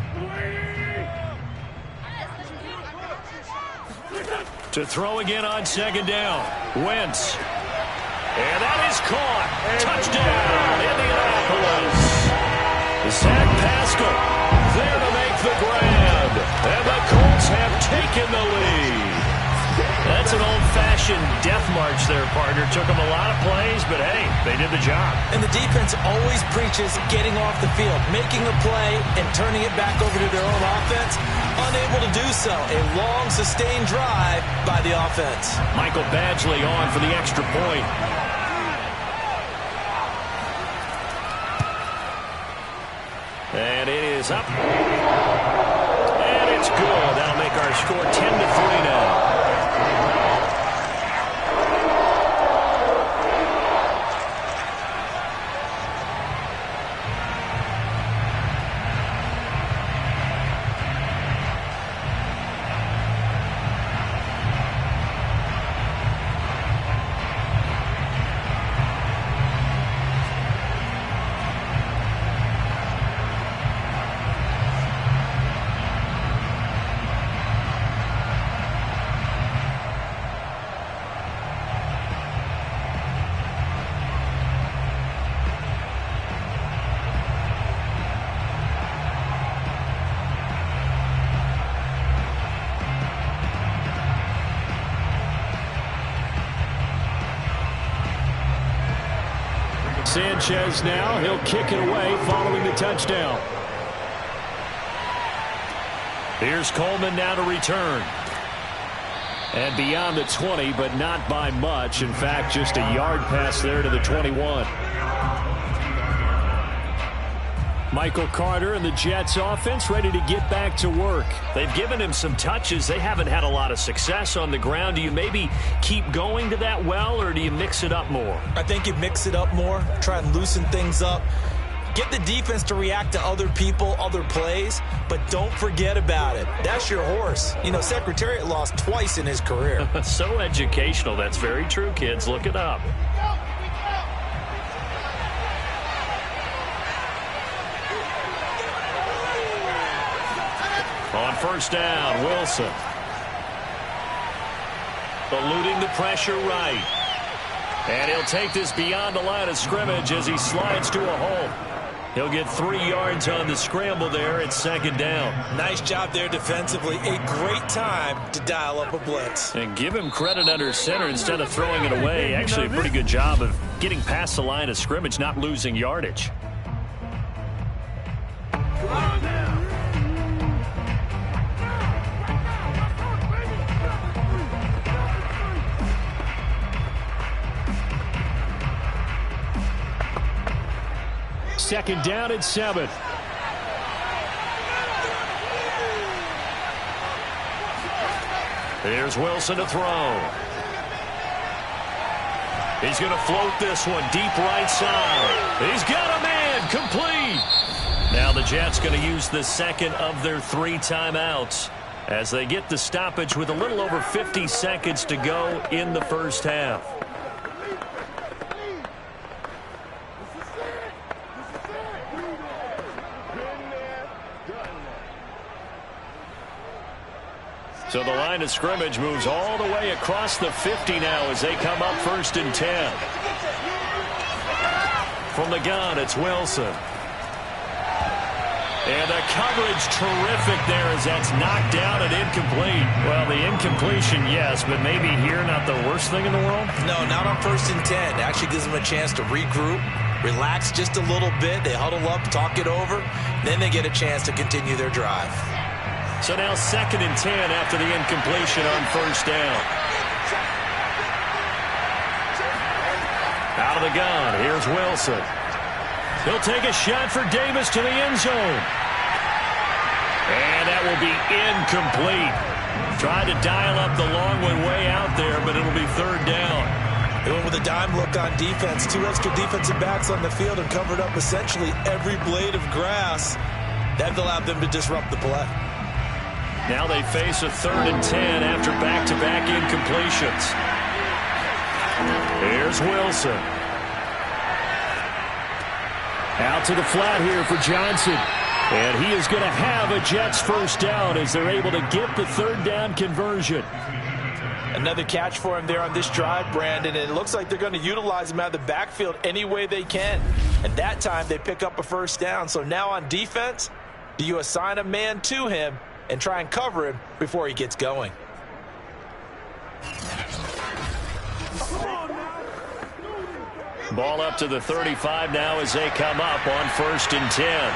To throw again on second down. Wentz. And that is caught. Touchdown, Indianapolis. Zach Pascal there to make the grab. And the Colts have taken the lead. That's an old-fashioned death march there, partner. Took them a lot of plays, but hey, they did the job. And the defense always preaches getting off the field, making a play, and turning it back over to their own offense. Unable to do so. A long, sustained drive by the offense. Michael Badgley on for the extra point. And it is up. And it's good. That'll make our score 10-3 now. Sanchez now, he'll kick it away following the touchdown. Here's Coleman now to return. And beyond the 20, but not by much. In fact, just a yard pass there to the 21. Michael Carter and the Jets offense ready to get back to work. They've given him some touches. They haven't had a lot of success on the ground. Do you maybe keep going to that well, or do you mix it up more? I think you mix it up more, try and loosen things up. Get the defense to react to other people, other plays, but don't forget about it. That's your horse. You know, Secretariat lost twice in his career. So educational. That's very true, kids. Look it up. On first down, Wilson. Eluding the pressure right. And he'll take this beyond the line of scrimmage as he slides to a hole. He'll get 3 yards on the scramble there at second down. Nice job there defensively. A great time to dial up a blitz. And give him credit under center instead of throwing it away. Actually, a pretty good job of getting past the line of scrimmage, not losing yardage. Second down at 7. Here's Wilson to throw. He's going to float this one deep right side. He's got a man, complete. Now the Jets going to use the second of their 3 timeouts as they get the stoppage with a little over 50 seconds to go in the first half. So the line of scrimmage moves all the way across the 50 now as they come up 1st and 10. From the gun, it's Wilson. And the coverage terrific there as that's knocked down and incomplete. Well, the incompletion, yes, but maybe here not the worst thing in the world? No, not on 1st and 10. It actually gives them a chance to regroup, relax just a little bit. They huddle up, talk it over. Then they get a chance to continue their drive. So now 2nd and 10 after the incompletion on 1st down. Out of the gun, here's Wilson. He'll take a shot for Davis to the end zone. And that will be incomplete. Tried to dial up the long one way out there, but it'll be 3rd down. They went with a dime look on defense. 2 extra defensive backs on the field and covered up essentially every blade of grass. That allowed them to disrupt the play. Now they face a 3rd and 10 after back-to-back incompletions. Here's Wilson. Out to the flat here for Johnson. And he is going to have a Jets first down as they're able to get the 3rd down conversion. Another catch for him there on this drive, Brandon, and it looks like they're going to utilize him out of the backfield any way they can. And that time they pick up a first down. So now on defense, do you assign a man to him and try and cover him before he gets going? Ball up to the 35 now as they come up on 1st and 10.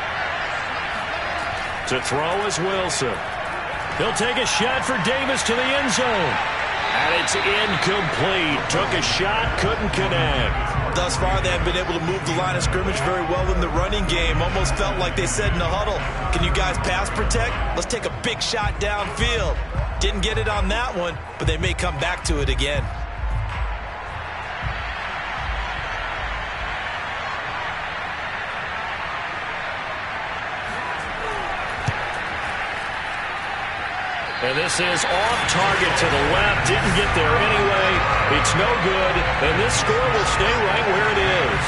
To throw is Wilson. He'll take a shot for Davis to the end zone. And it's incomplete. Took a shot, couldn't connect. Thus far, they have been able to move the line of scrimmage very well in the running game. Almost felt like they said in the huddle, can you guys pass protect? Let's take a big shot downfield. Didn't get it on that one, but they may come back to it again. And this is off target to the left. Didn't get there anyway. It's no good. And this score will stay right where it is.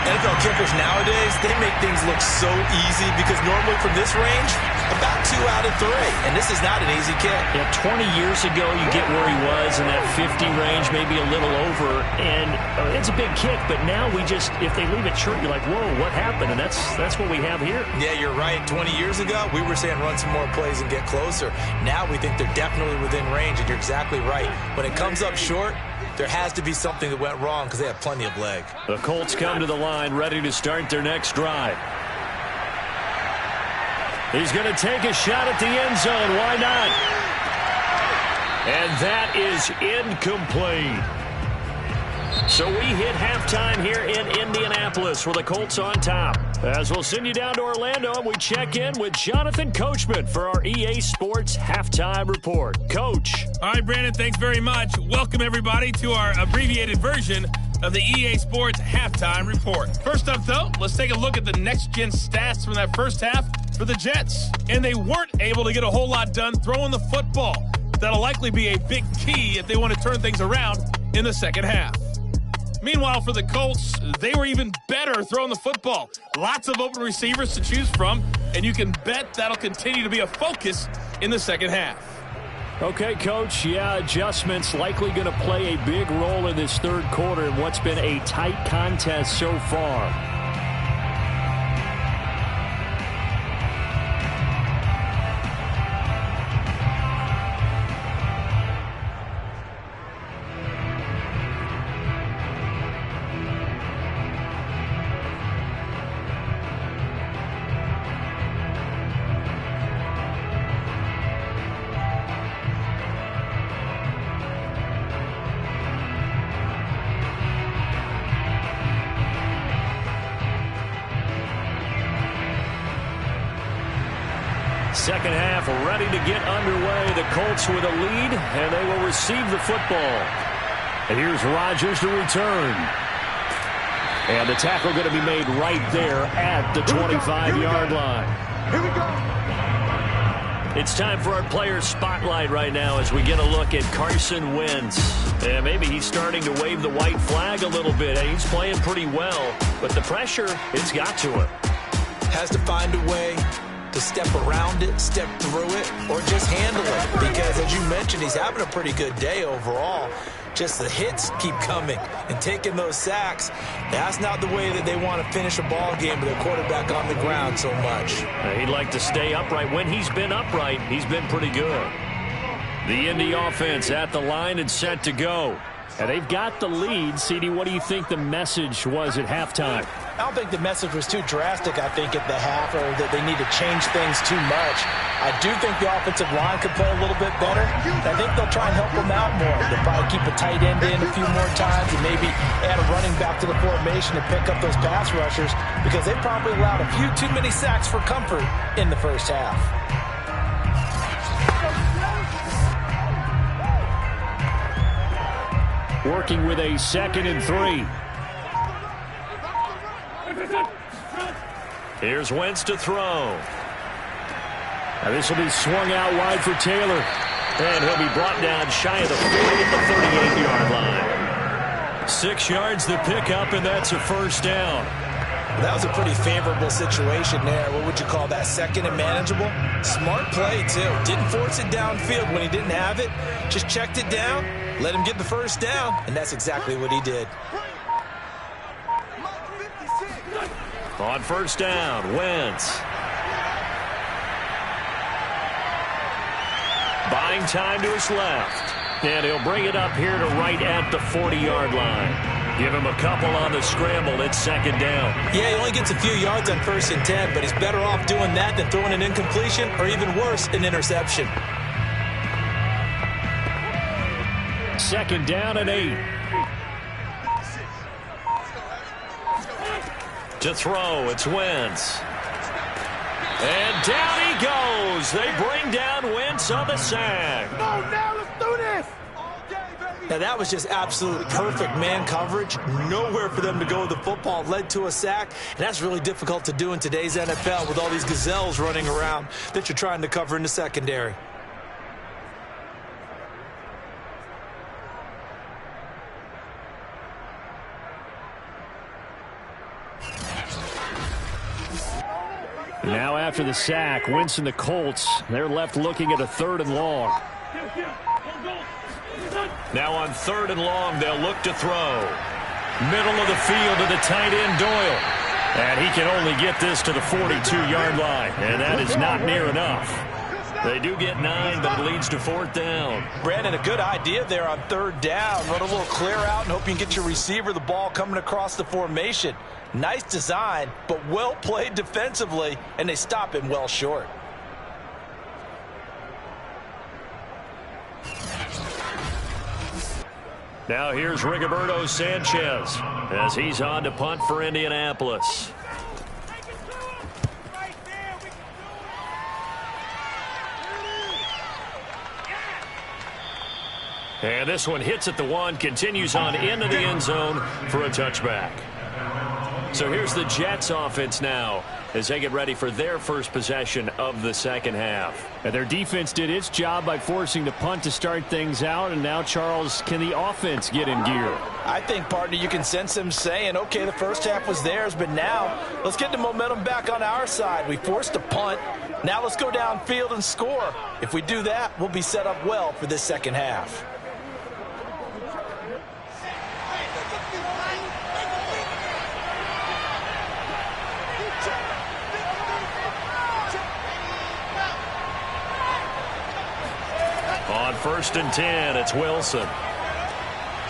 NFL kickers nowadays, they make things look so easy because normally from this range, about 2 out of 3. And this is not an easy kick. Yeah, 20 years ago, you get where he was in that 50 range, maybe a little over. And it's a big kick, but now we just, if they leave it short, you're like, whoa, what happened? And that's what we have here. Yeah, you're right. 20 years ago, we were saying run some more plays and get closer. Now we think they're definitely within range, and you're exactly right. When it comes up short, there has to be something that went wrong because they have plenty of leg. The Colts come to the line ready to start their next drive. He's going to take a shot at the end zone. Why not? And that is incomplete. So we hit halftime here in Indianapolis with the Colts on top. As we'll send you down to Orlando, and we check in with Jonathan Coachman for our EA Sports Halftime Report. Coach. All right, Brandon, thanks very much. Welcome, everybody, to our abbreviated version of the EA Sports Halftime Report. First up, though, let's take a look at the next-gen stats from that first half for the Jets. And they weren't able to get a whole lot done throwing the football. That'll likely be a big key if they want to turn things around in the second half. Meanwhile, for the Colts, they were even better throwing the football. Lots of open receivers to choose from, and you can bet that'll continue to be a focus in the second half. Okay, Coach, yeah, adjustments likely going to play a big role in this third quarter in what's been a tight contest so far. Second half ready to get underway. The Colts with a lead, and they will receive the football. And here's Rodgers to return. And the tackle going to be made right there at the 25-yard line. Here we go. It's time for our player spotlight right now as we get a look at Carson Wentz. And maybe he's starting to wave the white flag a little bit. And he's playing pretty well, but the pressure, it's got to him. Has to find a way to step around it, step through it, or just handle it. Because as you mentioned, he's having a pretty good day overall. Just the hits keep coming and taking those sacks. That's not the way that they want to finish a ball game with their quarterback on the ground so much. He'd like to stay upright. When he's been upright, he's been pretty good. The Indy offense at the line and set to go. And they've got the lead. CD, what do you think the message was at halftime? I don't think the message was too drastic, I think, at the half, or that they need to change things too much. I do think the offensive line could play a little bit better. I think they'll try and help them out more. They'll probably keep a tight end in a few more times and maybe add a running back to the formation and pick up those pass rushers, because they probably allowed a few too many sacks for comfort in the first half. Working with a 2nd and 3. Here's Wentz to throw. Now this will be swung out wide for Taylor. And he'll be brought down shy of the 40 at the 38-yard line. 6 yards the pickup, and that's a first down. That was a pretty favorable situation there. What would you call that? Second and manageable? Smart play, too. Didn't force it downfield when he didn't have it. Just checked it down, let him get the first down, and that's exactly what he did. On first down, Wentz. Buying time to his left. And he'll bring it up here to right at the 40-yard line. Give him a couple on the scramble. It's second down. Yeah, he only gets a few yards on 1st and 10, but he's better off doing that than throwing an incompletion, or even worse, an interception. Second down and 8. To throw, it's Wentz. And down he goes. They bring down Wentz on the sack. Now let's do this. Now that was just absolute perfect man coverage. Nowhere for them to go with the football. Led to a sack. And that's really difficult to do in today's NFL with all these gazelles running around that you're trying to cover in the secondary. Now after the sack, Wentz and the Colts, they're left looking at a 3rd and long. Now on 3rd and long, they'll look to throw. Middle of the field to the tight end, Doyle. And he can only get this to the 42-yard line, and that is not near enough. They do get 9, but it leads to 4th down. Brandon, a good idea there on 3rd down. Run a little clear out and hope you can get your receiver the ball coming across the formation. Nice design, but well played defensively, and they stop him well short. Now here's Rigoberto Sanchez as he's on to punt for Indianapolis. And this one hits at the 1, continues on into the end zone for a touchback. So here's the Jets offense now as they get ready for their first possession of the second half. And their defense did its job by forcing the punt to start things out. And now, Charles, can the offense get in gear? I think, partner, you can sense them saying, okay, the first half was theirs, but now let's get the momentum back on our side. We forced a punt. Now let's go downfield and score. If we do that, we'll be set up well for this second half. On 1st and 10, it's Wilson.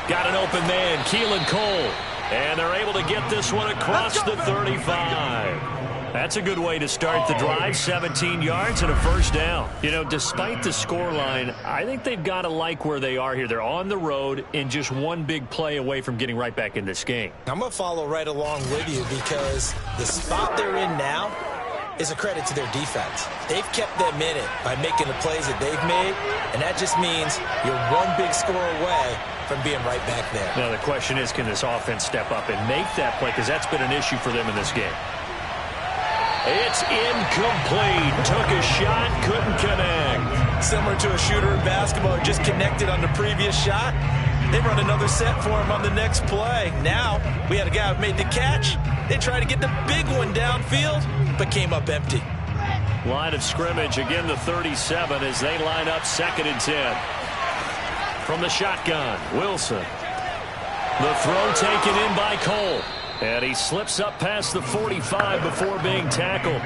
Got an open man, Keelan Cole. And they're able to get this one across the 35. That's a good way to start the drive. 17 yards and a first down. You know, despite the scoreline, I think they've got to like where they are here. They're on the road and just one big play away from getting right back in this game. I'm going to follow right along with you because the spot they're in now, is a credit to their defense. They've kept them in it by making the plays that they've made, and that just means you're one big score away from being right back there. Now the question is, can this offense step up and make that play? Because that's been an issue for them in this game. It's incomplete. Took a shot, couldn't connect. Similar to a shooter in basketball who just connected on the previous shot. They run another set for him on the next play. Now, we had a guy who made the catch. They tried to get the big one downfield, but came up empty. Line of scrimmage, again the 37 as they line up 2nd and 10. From the shotgun, Wilson. The throw taken in by Cole. And he slips up past the 45 before being tackled.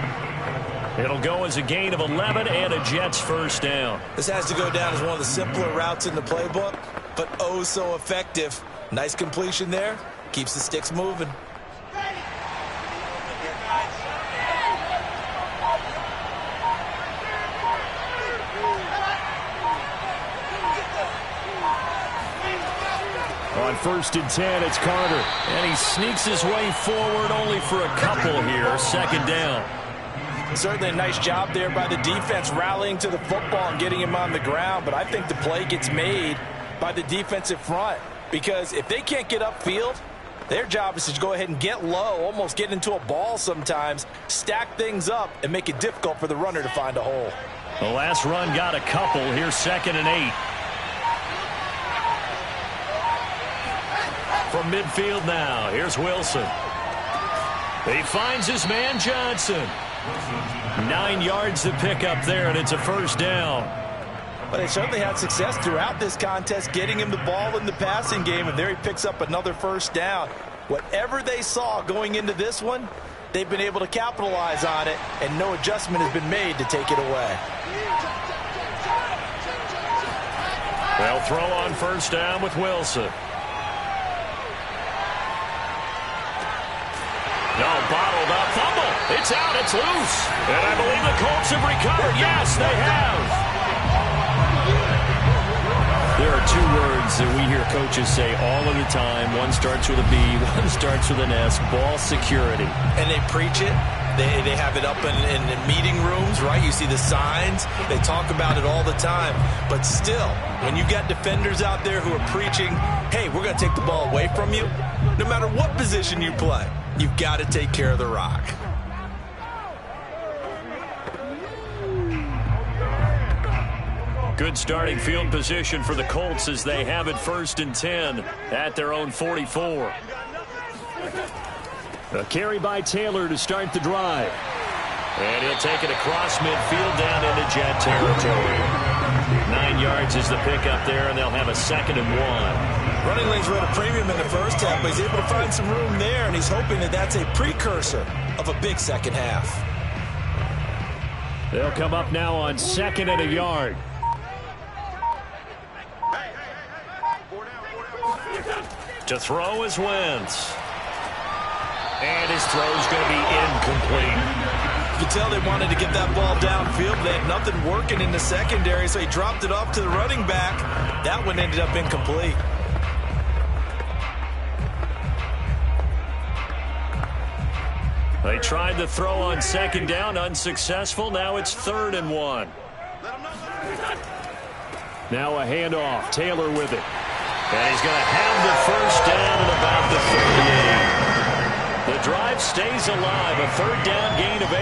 It'll go as a gain of 11 and a Jets first down. This has to go down as one of the simpler routes in the playbook, but oh so effective. Nice completion there. Keeps the sticks moving. On 1st and 10, it's Carter. And he sneaks his way forward only for a couple here. 2nd down. Certainly a nice job there by the defense rallying to the football and getting him on the ground. But I think the play gets made by the defensive front. Because if they can't get upfield, their job is to go ahead and get low, almost get into a ball sometimes, stack things up, and make it difficult for the runner to find a hole. The last run got a couple. Here's 2nd and 8. From midfield now, here's Wilson. He finds his man Johnson. 9 yards to pick up there, and it's a first down. But they certainly had success throughout this contest, getting him the ball in the passing game, and there he picks up another first down. Whatever they saw going into this one, they've been able to capitalize on it, and no adjustment has been made to take it away. They'll throw on first down with Wilson. No, bottled up, fumble. It's out, it's loose. And I believe the Colts have recovered. Yes, they have. There are 2 words that we hear coaches say all of the time. One starts with a B, one starts with an S, ball security. And they preach it. They have it up in meeting rooms, right? You see the signs. They talk about it all the time. But still, when you got defenders out there who are preaching, hey, we're going to take the ball away from you, no matter what position you play, you've got to take care of the rock. Good starting field position for the Colts as they have it 1st and 10 at their own 44. A carry by Taylor to start the drive. And he'll take it across midfield down into Jet territory. 9 yards is the pickup there, and they'll have a 2nd and 1. Running lanes were at a premium in the first half, but he's able to find some room there, and he's hoping that that's a precursor of a big second half. They'll come up now on 2nd and a yard. To throw is Wentz. And his throw's going to be incomplete. You can tell they wanted to get that ball downfield. They had nothing working in the secondary, so he dropped it off to the running back. That one ended up incomplete. They tried the throw on 2nd down, unsuccessful. Now it's 3rd and 1. Now a handoff. Taylor with it. And he's going to have the first down at about the 38. The drive stays alive. A 3rd down gain of 8.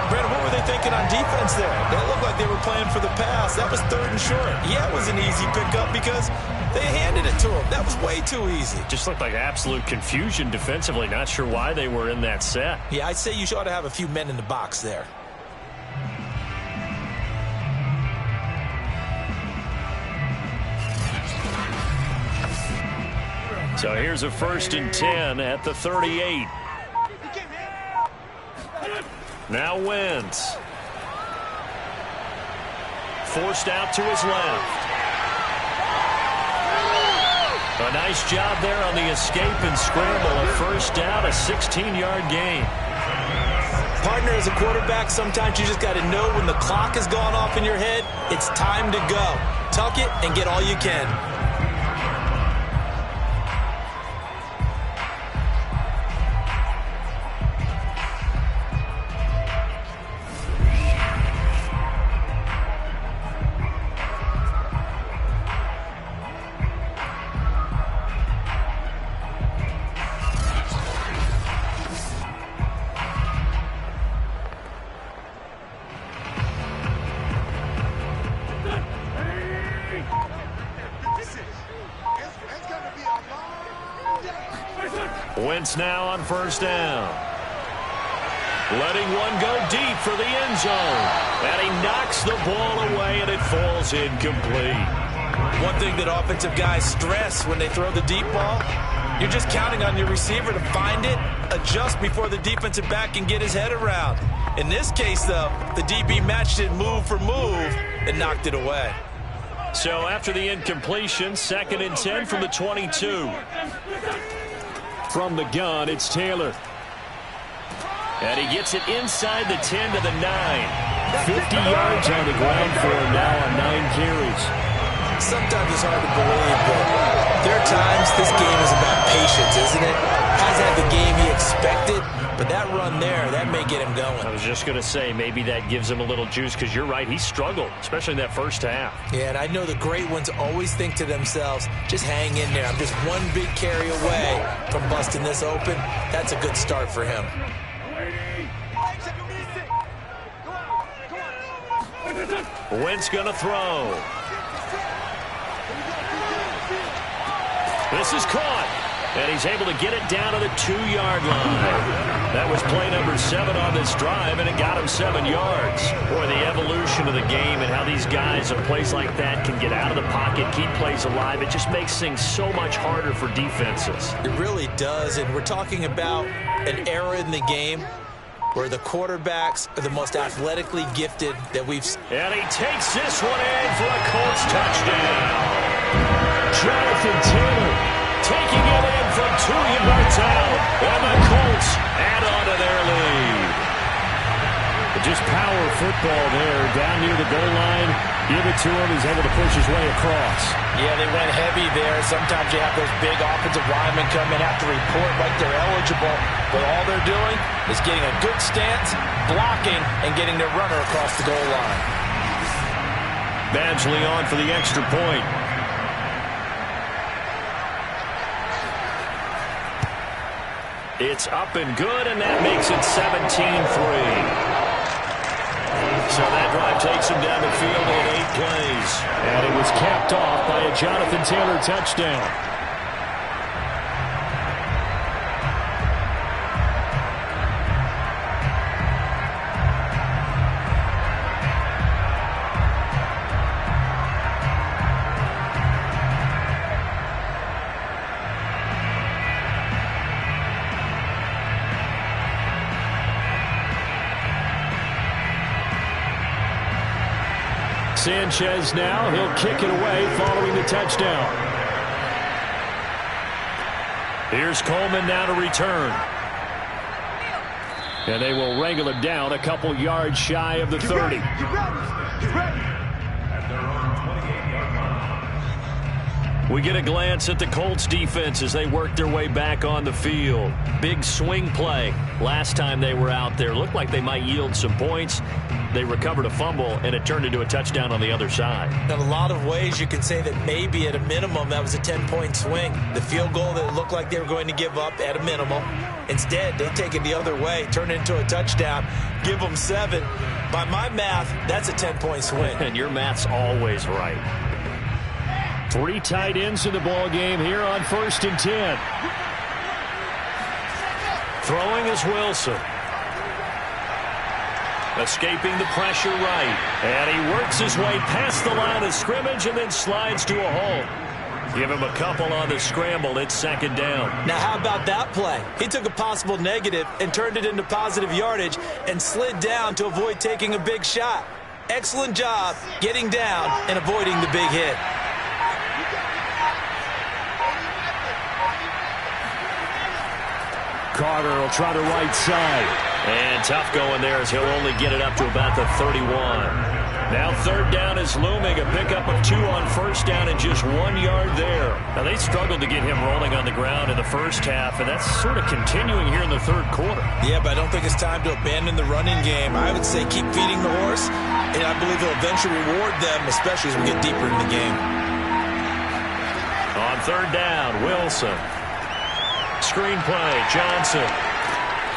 Brandon, what were they thinking on defense there? They looked like they were playing for the pass. That was 3rd and short. Yeah, it was an easy pickup because they handed it to him. That was way too easy. Just looked like absolute confusion defensively. Not sure why they were in that set. Yeah, I'd say you ought to have a few men in the box there. So here's a 1st and 10 at the 38. Now Wentz. Forced out to his left. A nice job there on the escape and scramble. A first down, a 16-yard gain. Partner, as a quarterback, sometimes you just got to know when the clock has gone off in your head, it's time to go. Tuck it and get all you can. defense now on first down. Letting one go deep for the end zone. And he knocks the ball away, and it falls incomplete. One thing that offensive guys stress when they throw the deep ball, you're just counting on your receiver to find it, adjust before the defensive back can get his head around. In this case, though, the DB matched it move for move and knocked it away. So after the incompletion, 2nd and 10 from the 22. From the gun, it's Taylor. And he gets it inside the 10 to the 9. 50 yards on the ground for him now on 9 carries. Sometimes it's hard to believe, but there are times this game is about patience, isn't it? Hasn't had the game he expected, but that run there, that may get him going. I was just going to say, maybe that gives him a little juice, because you're right, he struggled, especially in that first half. Yeah, and I know the great ones always think to themselves, just hang in there. I'm just one big carry away from busting this open. That's a good start for him. Wentz going to throw. This is caught, and he's able to get it down to the 2-yard line. That was play number 7 on this drive, and it got him 7 yards. Boy, the evolution of the game and how these guys in plays like that can get out of the pocket, keep plays alive, it just makes things so much harder for defenses. It really does, and we're talking about an era in the game where the quarterbacks are the most athletically gifted that we've seen. And he takes this one in for a Colts touchdown. Jonathan Taylor taking it in from 2 yards out, and the Colts add on to their lead. Just power football there, down near the goal line. Give it to him. He's able to push his way across. Yeah, they went heavy there. Sometimes you have those big offensive linemen come in, have to report like they're eligible, but all they're doing is getting a good stance, blocking, and getting their runner across the goal line. Badgley on for the extra point. It's up and good, and that makes it 17-3. So that drive takes him down the field in 8 plays. And it was capped off by a Jonathan Taylor touchdown. Sanchez now, he'll kick it away following the touchdown. Here's Coleman now to return. And they will wrangle him down a couple yards shy of the 30. We get a glance at the Colts defense as they work their way back on the field. Big swing play last time they were out there. Looked like they might yield some points. They recovered a fumble, and it turned into a touchdown on the other side. In a lot of ways, you can say that maybe at a minimum that was a 10-point swing. The field goal that looked like they were going to give up at a minimum. Instead, they take it the other way, turn it into a touchdown, give them 7. By my math, that's a 10-point swing. And your math's always right. 3 tight ends in the ball game here on 1st and 10. Throwing is Wilson. Escaping the pressure right. And he works his way past the line of scrimmage and then slides to a hole. Give him a couple on the scramble. It's 2nd down. Now, how about that play? He took a possible negative and turned it into positive yardage and slid down to avoid taking a big shot. Excellent job getting down and avoiding the big hit. Carter will try the right side. And tough going there as he'll only get it up to about the 31. Now 3rd down is looming. A pickup of 2 on 1st down and just 1 yard there. Now they struggled to get him rolling on the ground in the first half, and that's sort of continuing here in the 3rd quarter. Yeah, but I don't think it's time to abandon the running game. I would say keep feeding the horse, and I believe he'll eventually reward them, especially as we get deeper in the game. On 3rd down, Wilson. Screen play, Johnson.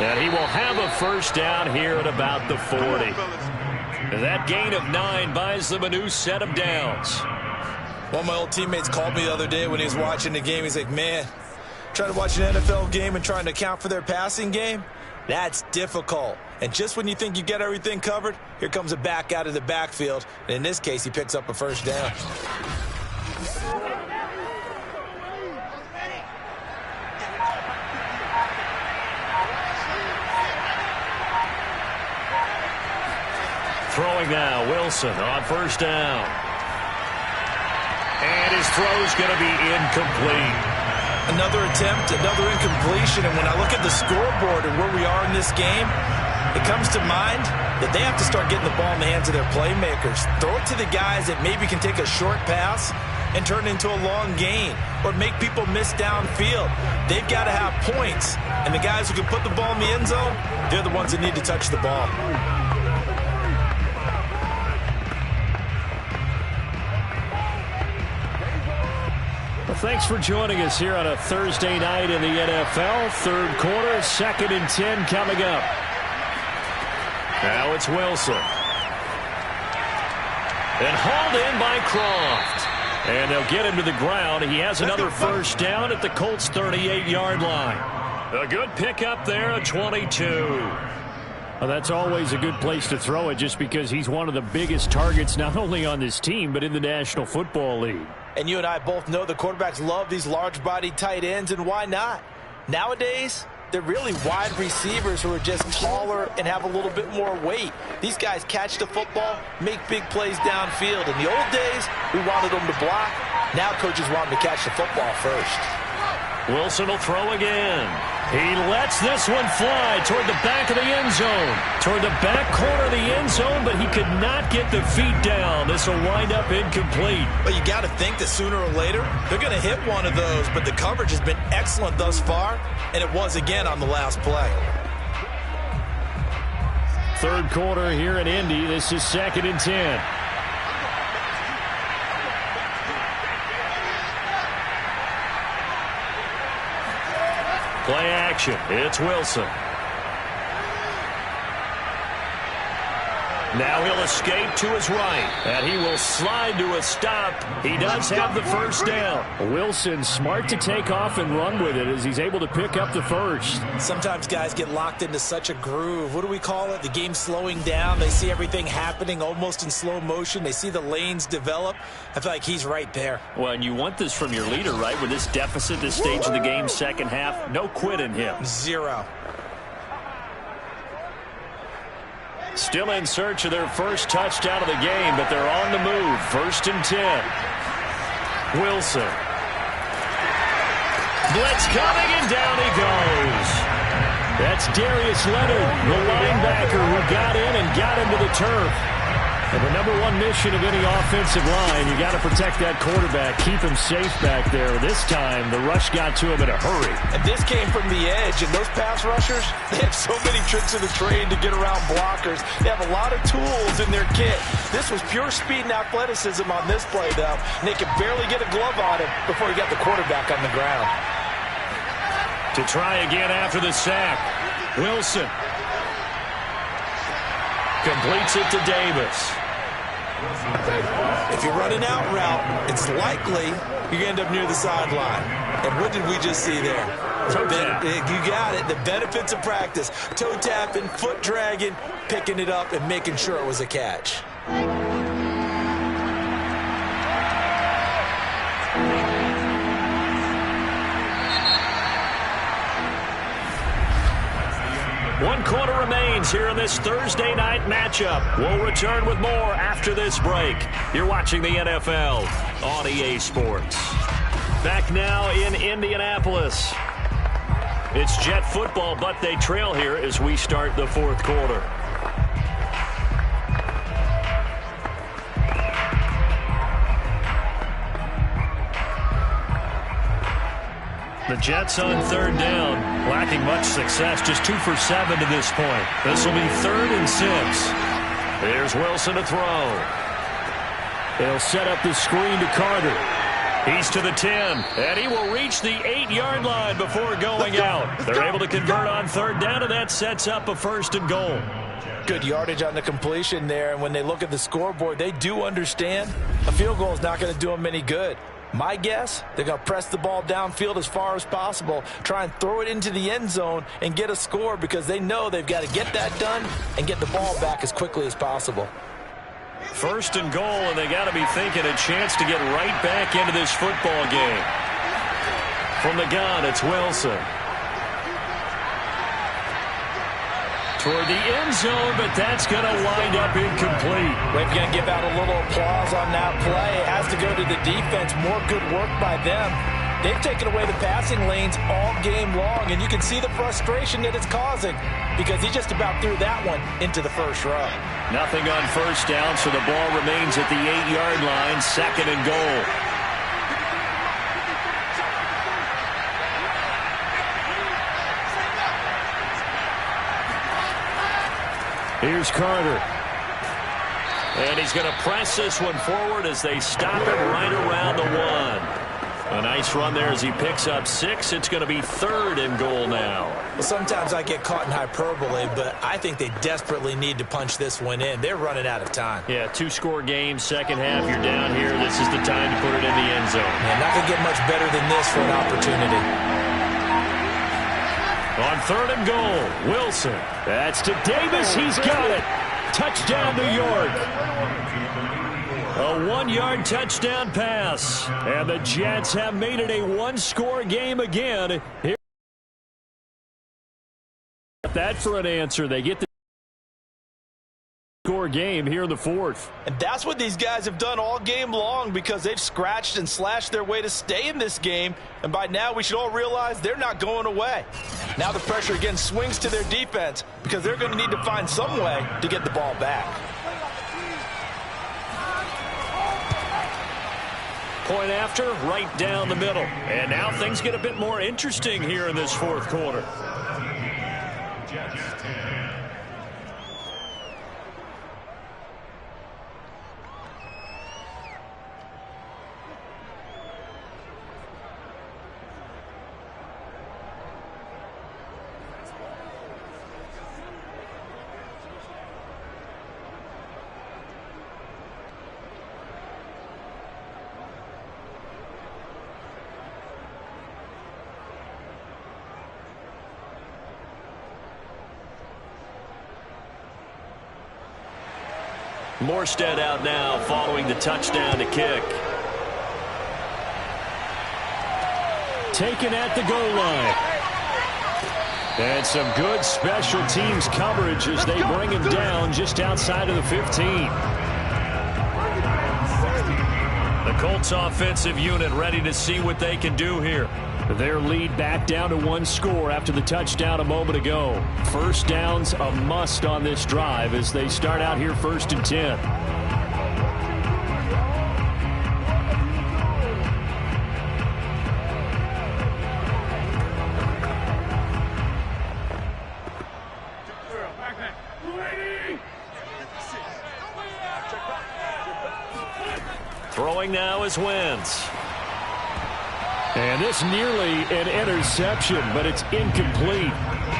And he will have a 1st down here at about the 40. And that gain of 9 buys them a new set of downs. One of my old teammates called me the other day when he was watching the game. He's like, man, Trying to watch an NFL game and trying to account for their passing game? That's difficult. And just when you think you get everything covered, here comes a back out of the backfield. And in this case, he picks up a first down. Throwing now, Wilson on first down. And his throw's going to be incomplete. Another attempt, another incompletion. And when I look at the scoreboard and where we are in this game, it comes to mind that they have to start getting the ball in the hands of their playmakers. Throw it to the guys that maybe can take a short pass and turn it into a long gain or make people miss downfield. They've got to have points. And the guys who can put the ball in the end zone, they're the ones that need to touch the ball. Thanks for joining us here on a Thursday night in the NFL. Third quarter, 2nd and 10 coming up. Now it's Wilson. And hauled in by Croft. And they'll get him to the ground. He has another first down at the Colts' 38-yard line. A good pickup there at 22. Well, that's always a good place to throw it just because he's one of the biggest targets not only on this team but in the National Football League. And you and I both know the quarterbacks love these large-bodied tight ends, and why not? Nowadays, they're really wide receivers who are just taller and have a little bit more weight. These guys catch the football, make big plays downfield. In the old days, we wanted them to block. Now coaches want them to catch the football first. Wilson will throw again. He lets this one fly toward the back of the end zone. Toward the back corner of the end zone, but he could not get the feet down. This will wind up incomplete. But you got to think that sooner or later, they're going to hit one of those. But the coverage has been excellent thus far, and it was again on the last play. Third quarter here in Indy. This is 2nd and 10. Play action. It's Wilson. Now he'll escape to his right, and he will slide to a stop. He does have the first down. Wilson smart to take off and run with it as he's able to pick up the first. Sometimes guys get locked into such a groove. What do we call it? The game slowing down. They see everything happening almost in slow motion. They see the lanes develop. I feel like he's right there. Well, and you want this from your leader, right? With this deficit, this stage of the game, second half, no quit in him. Zero. Still in search of their first touchdown of the game, but they're on the move. 1st and 10. Wilson. Blitz coming, and down he goes. That's Darius Leonard, the linebacker who got in and got into the turf. And the number one mission of any offensive line, you got to protect that quarterback, keep him safe back there. This time, the rush got to him in a hurry. And this came from the edge, and those pass rushers, they have so many tricks in the trade to get around blockers. They have a lot of tools in their kit. This was pure speed and athleticism on this play, though, and they could barely get a glove on him before he got the quarterback on the ground. To try again after the sack, Wilson completes it to Davis. If you're running out route, it's likely you're going to end up near the sideline. And what did we just see there? Toe tap. You got it. The benefits of practice. Toe tapping, foot dragging, picking it up, and making sure it was a catch. One quarter remains here in this Thursday night matchup. We'll return with more after this break. You're watching the NFL on EA Sports. Back now in Indianapolis. It's Jet football, but they trail here as we start the fourth quarter. The Jets on third down, lacking much success, just 2 for 7 to this point. This will be 3rd and 6. There's Wilson to throw. They'll set up the screen to Carter. He's to the 10, and he will reach the 8-yard line before going out. They're able to convert on third down, and that sets up a 1st and goal. Good yardage on the completion there, and when they look at the scoreboard, they do understand a field goal is not going to do them any good. My guess, they're going to press the ball downfield as far as possible, try and throw it into the end zone and get a score because they know they've got to get that done and get the ball back as quickly as possible. First and goal, and they got to be thinking a chance to get right back into this football game. From the gun, it's Wilson. Toward the end zone, but that's going to wind up incomplete. We're going to give out a little applause on that play. It has to go to the defense. More good work by them. They've taken away the passing lanes all game long, and you can see the frustration that it's causing because he just about threw that one into the first row. Nothing on first down, so the ball remains at the 8-yard line, second and goal. Here's Carter. And he's going to press this one forward as they stop it right around the 1. A nice run there as he picks up 6. It's going to be third and goal now. Well, sometimes I get caught in hyperbole, but I think they desperately need to punch this one in. They're running out of time. Yeah, 2-score game, second half. You're down here. This is the time to put it in the end zone. Yeah, not going to get much better than this for an opportunity. On third and goal, Wilson. That's to Davis. He's got it. Touchdown, New York. A 1-yard touchdown pass. And the Jets have made it a 1-score game again. Here, that for an answer. They get the score game here in the fourth. And that's what these guys have done all game long because they've scratched and slashed their way to stay in this game. And by now we should all realize they're not going away. Now the pressure again swings to their defense because they're going to need to find some way to get the ball back. Point after, right down the middle. And now things get a bit more interesting here in this fourth quarter. Morstead out now following the touchdown to kick. Taken at the goal line. And some good special teams coverage as they bring him down just outside of the 15. The Colts offensive unit ready to see what they can do here. Their lead back down to 1 score after the touchdown a moment ago. First down's a must on this drive as they start out here 1st and 10. Throwing now is Wentz. And this nearly an interception, but it's incomplete.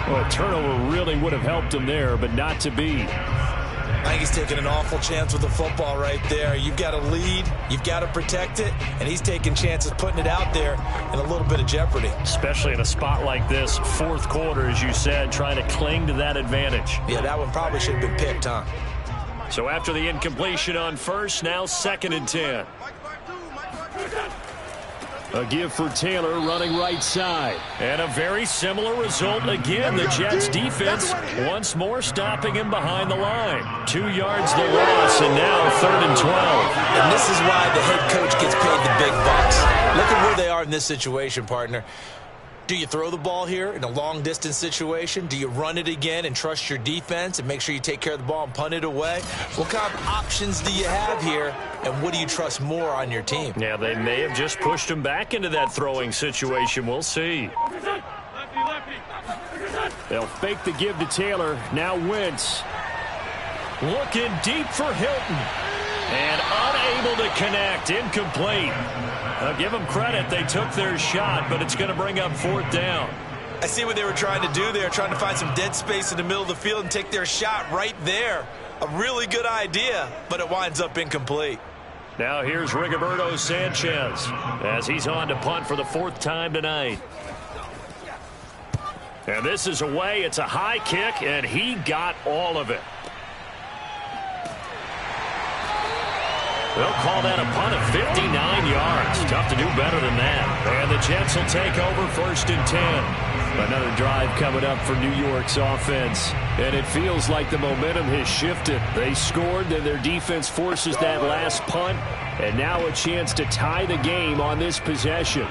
Well, a turnover really would have helped him there, but not to be. I think he's taking an awful chance with the football right there. You've got to lead, you've got to protect it, and he's taking chances putting it out there in a little bit of jeopardy. Especially in a spot like this, fourth quarter, as you said, trying to cling to that advantage. Yeah, that one probably should have been picked, huh? So after the incompletion on first, now 2nd and 10. A give for Taylor running right side. And a very similar result again. The Jets defense once more stopping him behind the line. 2 yards the loss, and now 3rd and 12. And this is why the head coach gets paid the big bucks. Look at where they are in this situation, partner. Do you throw the ball here in a long-distance situation? Do you run it again and trust your defense and make sure you take care of the ball and punt it away? What kind of options do you have here, and what do you trust more on your team? Yeah, they may have just pushed him back into that throwing situation. We'll see. They'll fake the give to Taylor. Now Wentz. Looking deep for Hilton. And unable to connect. Incomplete. I'll give them credit. They took their shot, but it's going to bring up 4th down. I see what they were trying to do there, trying to find some dead space in the middle of the field and take their shot right there. A really good idea, but it winds up incomplete. Now here's Rigoberto Sanchez as he's on to punt for the 4th time tonight. And this is away. It's a high kick, and he got all of it. They'll call that a punt of 59 yards. Tough to do better than that. And the Jets will take over 1st and 10. Another drive coming up for New York's offense. And it feels like the momentum has shifted. They scored, then their defense forces that last punt. And now a chance to tie the game on this possession.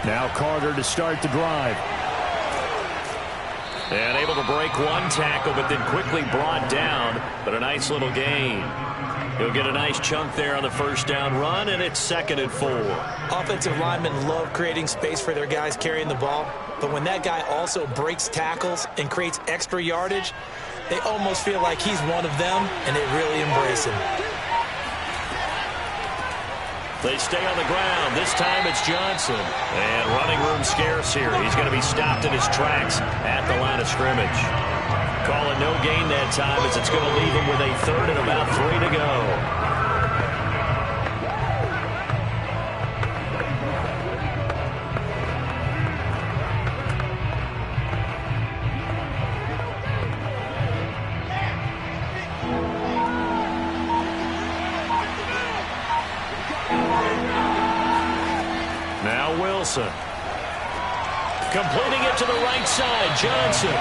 Now Carter to start the drive. And able to break one tackle, but then quickly brought down. But a nice little gain. He'll get a nice chunk there on the 1st down run, and it's 2nd and 4. Offensive linemen love creating space for their guys carrying the ball. But when that guy also breaks tackles and creates extra yardage, they almost feel like he's one of them, and they really embrace him. They stay on the ground. This time it's Johnson. And running room scarce here. He's going to be stopped in his tracks at the line of scrimmage. Call it no gain that time as it's going to leave him with a 3rd and about 3 to go. Completing it to the right side, Johnson.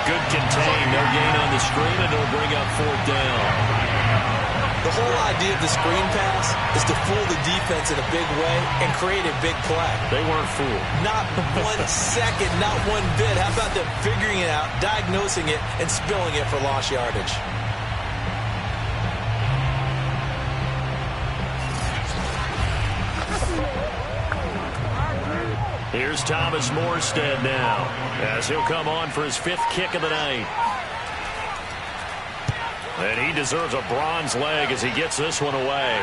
Good contain, no gain on the screen, and it'll bring up 4th down. The whole idea of the screen pass is to fool the defense in a big way and create a big play. They weren't fooled. Not 1 second, not one bit. How about them figuring it out, diagnosing it, and spilling it for lost yardage? Here's Thomas Morstead now as he'll come on for his 5th kick of the night. And he deserves a bronze leg as he gets this one away.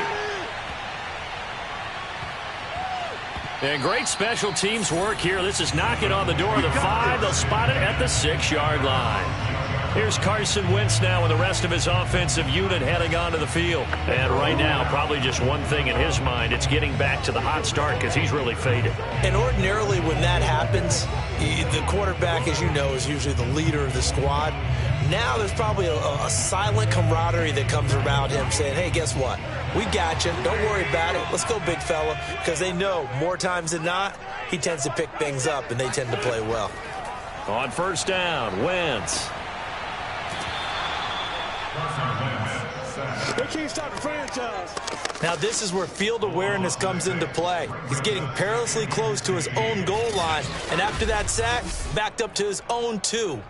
And great special teams work here. This is knocking on the door of the 5. They'll spot it at the 6-yard line. Here's Carson Wentz now with the rest of his offensive unit heading onto the field. And right now, probably just one thing in his mind. It's getting back to the hot start because he's really faded. And ordinarily when that happens, the quarterback, as you know, is usually the leader of the squad. Now there's probably a silent camaraderie that comes around him saying, hey, guess what? We got you. Don't worry about it. Let's go, big fella. Because they know more times than not, he tends to pick things up, and they tend to play well. On 1st down, Wentz. They can't stop the franchise. Now this is where field awareness comes into play. He's getting perilously close to his own goal line, and after that sack, backed up to his own 2.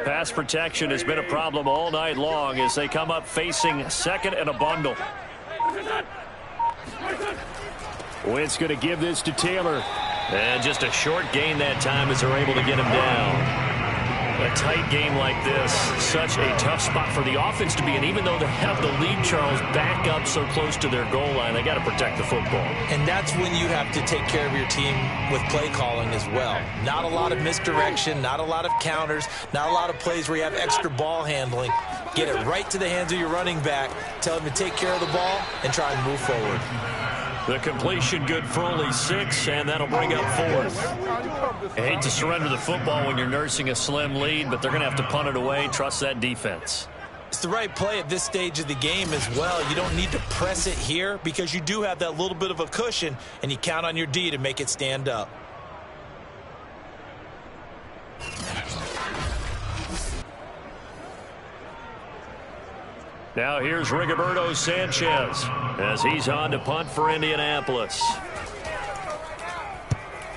Pass protection has been a problem all night long as they come up facing 2nd and a bundle. Wentz going to give this to Taylor. And just a short gain that time as they're able to get him down. A tight game like this, such a tough spot for the offense to be in. Even though they have the lead, Charles, back up so close to their goal line, they got to protect the football. And that's when you have to take care of your team with play calling as well. Not a lot of misdirection, not a lot of counters, not a lot of plays where you have extra ball handling. Get it right to the hands of your running back, tell him to take care of the ball, and try and move forward. The completion good for only 6, and that'll bring up 4th. I hate to surrender the football when you're nursing a slim lead, but they're going to have to punt it away. Trust that defense. It's the right play at this stage of the game as well. You don't need to press it here because you do have that little bit of a cushion, and you count on your D to make it stand up. Now here's Rigoberto Sanchez as he's on to punt for Indianapolis.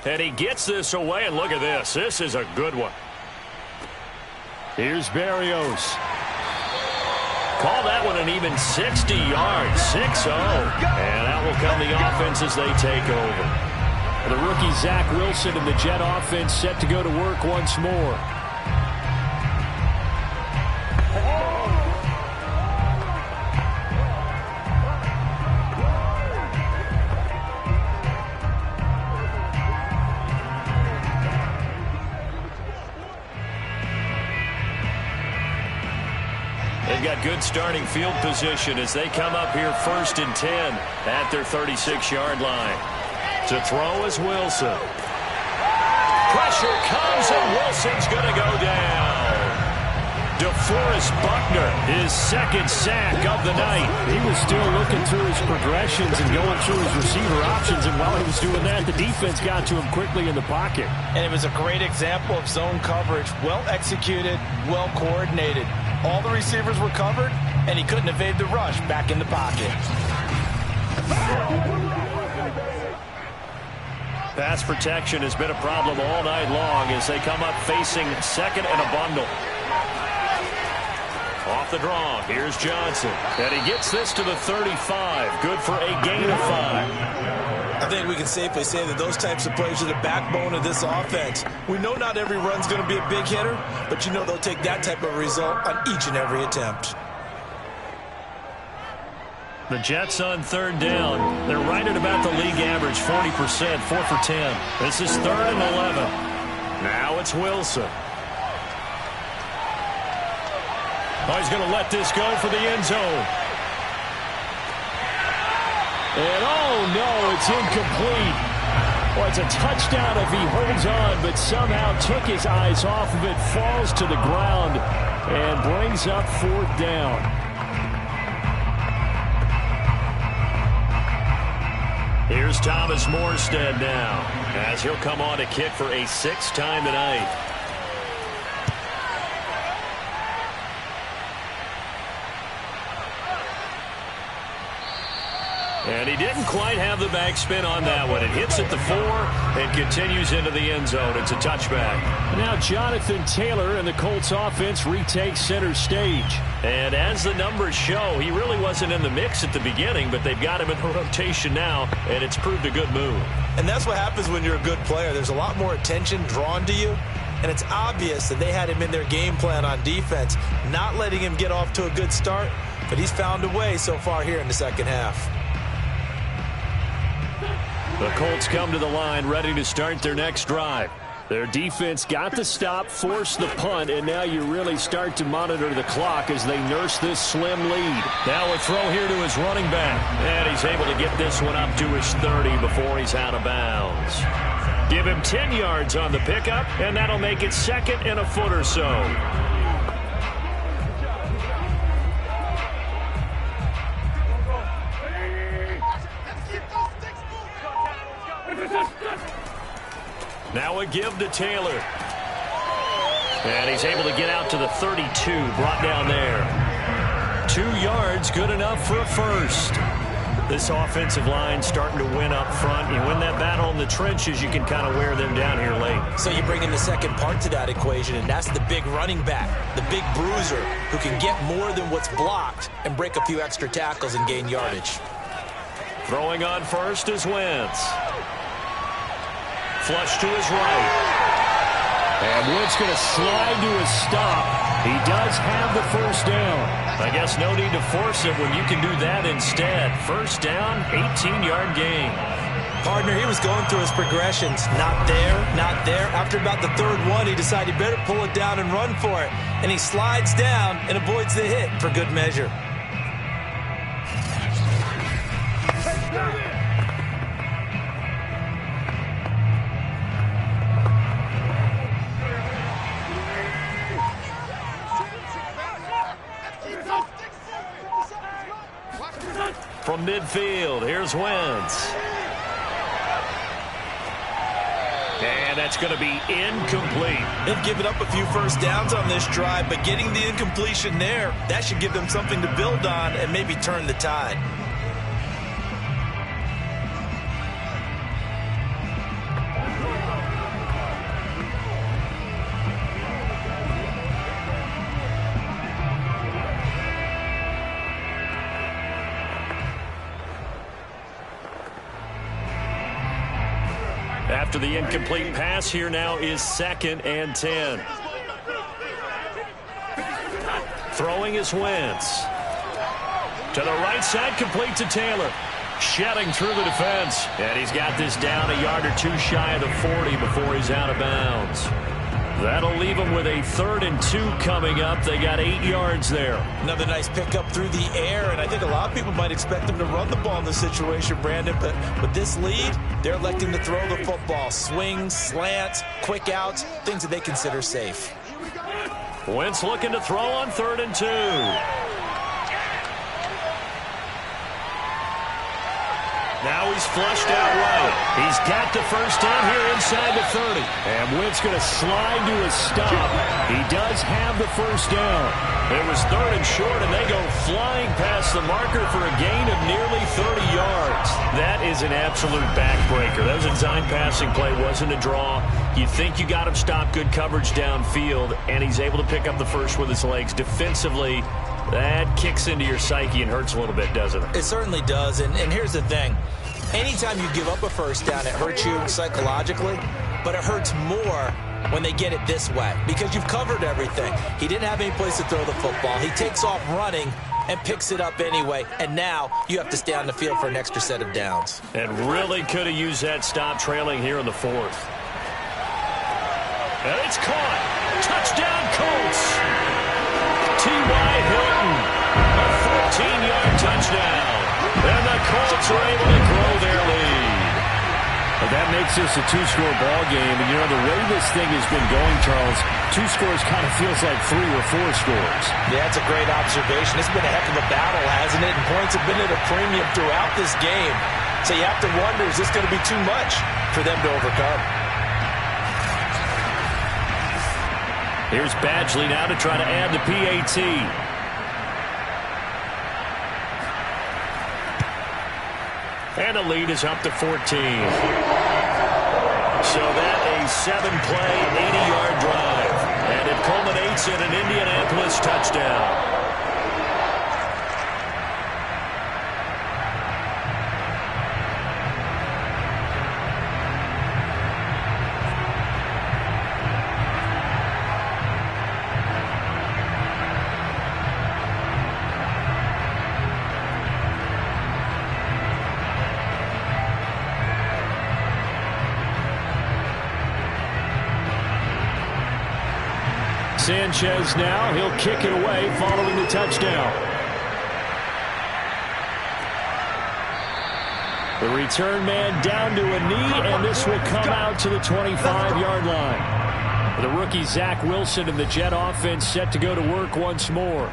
And he gets this away, and look at this. This is a good one. Here's Berrios. Call that one an even 60 yards, 6-0. And out will come the offense as they take over. The rookie Zach Wilson and the Jet offense set to go to work once more. They've got good starting field position as they come up here 1st and 10 at their 36-yard line. To throw is Wilson. Pressure comes, and Wilson's going to go down. DeForest Buckner, his second sack of the night. He was still looking through his progressions and going through his receiver options, and while he was doing that, the defense got to him quickly in the pocket. And it was a great example of zone coverage. Well executed, well coordinated. All the receivers were covered, and he couldn't evade the rush back in the pocket. Pass protection has been a problem all night long as they come up facing second and a bundle. Off the draw, here's Johnson. And he gets this to the 35. Good for a gain of 5. I think we can safely say that those types of plays are the backbone of this offense. We know not every run's going to be a big hitter, but you know they'll take that type of result on each and every attempt. The Jets on 3rd down. They're right at about the league average, 40%, 4 for 10. This is 3rd and 11. Now it's Wilson. Oh, he's going to let this go for the end zone. And oh no, it's incomplete. Well, it's a touchdown if he holds on, but somehow took his eyes off of it, falls to the ground, and brings up 4th down. Here's Thomas Morstead now, as he'll come on to kick for a 6th time tonight. And he didn't quite have the backspin on that one. It hits at the 4 and continues into the end zone. It's a touchback. Now Jonathan Taylor and the Colts offense retake center stage. And as the numbers show, he really wasn't in the mix at the beginning, but they've got him in rotation now, and it's proved a good move. And that's what happens when you're a good player. There's a lot more attention drawn to you, and it's obvious that they had him in their game plan on defense, not letting him get off to a good start, but he's found a way so far here in the second half. The Colts come to the line ready to start their next drive. Their defense got the stop, forced the punt, and now you really start to monitor the clock as they nurse this slim lead. Now a throw here to his running back. And he's able to get this one up to his 30 before he's out of bounds. Give him 10 yards on the pickup, and that'll make it 2nd and a foot or so. Now a give to Taylor. And he's able to get out to the 32, brought down there. 2 yards, good enough for a first. This offensive line starting to win up front. You win that battle in the trenches, you can kind of wear them down here late. So you bring in the second part to that equation, and that's the big running back, the big bruiser, who can get more than what's blocked and break a few extra tackles and gain yardage. Throwing on first is Wentz. Flush to his right. And Woods going to slide to a stop. He does have the first down. I guess no need to force it when you can do that instead. First down, 18-yard gain. Partner, he was going through his progressions. Not there, not there. After about the 3rd one, he decided he better pull it down and run for it. And he slides down and avoids the hit for good measure. From midfield, here's Wentz. And that's going to be incomplete. They've given up a few first downs on this drive, but getting the incompletion there, that should give them something to build on and maybe turn the tide. after the incomplete pass. Here now is 2nd and 10. Throwing is Wentz. To the right side, complete to Taylor. Shedding through the defense. And he's got this down a yard or two shy of the 40 before he's out of bounds. That'll leave them with a 3rd and 2 coming up. They got 8 yards there. Another nice pickup through the air, and I think a lot of people might expect them to run the ball in this situation, Brandon, but with this lead, they're electing to throw the football. Swings, slants, quick outs, things that they consider safe. Wentz looking to throw on 3rd and 2. Now he's flushed out right. He's got the first down here inside the 30. And Wentz going to slide to a stop. He does have the first down. It was 3rd and short, and they go flying past the marker for a gain of nearly 30 yards. That is an absolute backbreaker. That was a design passing play, wasn't a draw. You think you got him stopped, good coverage downfield, and he's able to pick up the first with his legs. Defensively, that kicks into your psyche and hurts a little bit, doesn't it? It certainly does, and here's the thing. Anytime you give up a first down, it hurts you psychologically, but it hurts more when they get it this way because you've covered everything. He didn't have any place to throw the football. He takes off running and picks it up anyway, and now you have to stay on the field for an extra set of downs. And really could have used that stop trailing here in the 4th. And it's caught. Touchdown, Colts. T.Y. Hilton, a 14-yard touchdown. And the Colts are able to grow their lead. Well, that makes this a 2-score ball game. And, you know, the way this thing has been going, Charles, 2 scores kind of feels like 3 or 4 scores. Yeah, that's a great observation. It's been a heck of a battle, hasn't it? And points have been at a premium throughout this game. So you have to wonder, is this going to be too much for them to overcome? Here's Badgley now to try to add the PAT. And the lead is up to 14. So that a 7-play, 80-yard drive. And it culminates in an Indianapolis touchdown. Sanchez now, he'll kick it away following the touchdown. The return man down to a knee, and this will come out to the 25-yard line. The rookie Zach Wilson and the Jet offense set to go to work once more.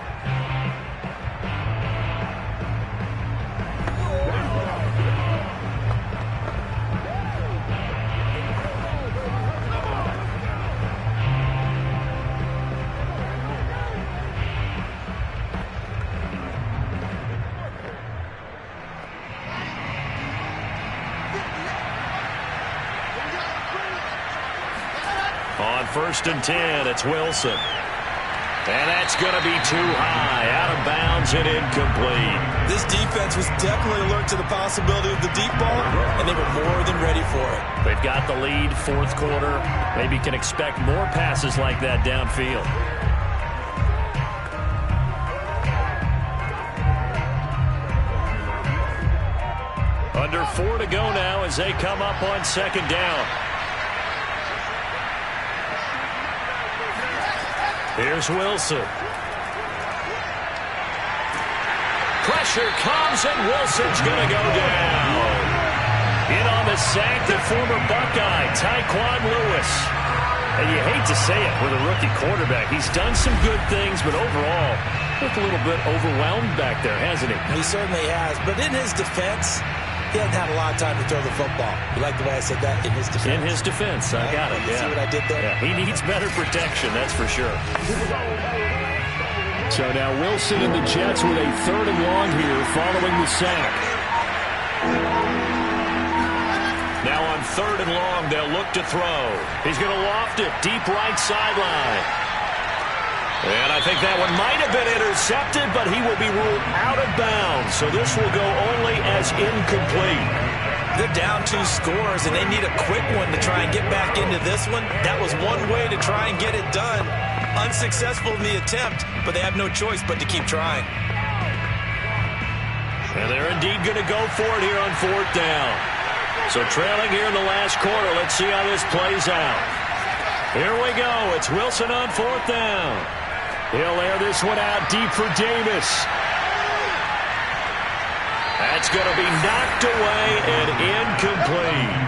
On 1st and 10, it's Wilson. And that's going to be too high, out of bounds and incomplete. This defense was definitely alert to the possibility of the deep ball, and they were more than ready for it. They've got the lead, 4th quarter. Maybe can expect more passes like that downfield. Under 4 to go now as they come up on 2nd down. Here's Wilson. Pressure comes, and Wilson's going to go down. In on the sack, the former Buckeye, Tyquan Lewis. And you hate to say it with a rookie quarterback. He's done some good things, but overall, looked a little bit overwhelmed back there, hasn't he? He certainly has. But in his defense, he hasn't had a lot of time to throw the football. You like the way I said that? In his defense. In his defense. I got it. You see what I did there? Yeah, he needs better protection, that's for sure. So now Wilson and the Jets with a 3rd and long here following the sack. Now on 3rd and long, they'll look to throw. He's going to loft it deep right sideline. And I think that one might have been intercepted, but he will be ruled out of bounds. So this will go only as incomplete. They're down 2 scores, and they need a quick one to try and get back into this one. That was one way to try and get it done. Unsuccessful in the attempt, but they have no choice but to keep trying. And they're indeed going to go for it here on 4th down. So trailing here in the last quarter. Let's see how this plays out. Here we go. It's Wilson on 4th down. He'll air this one out deep for Davis. That's going to be knocked away and incomplete.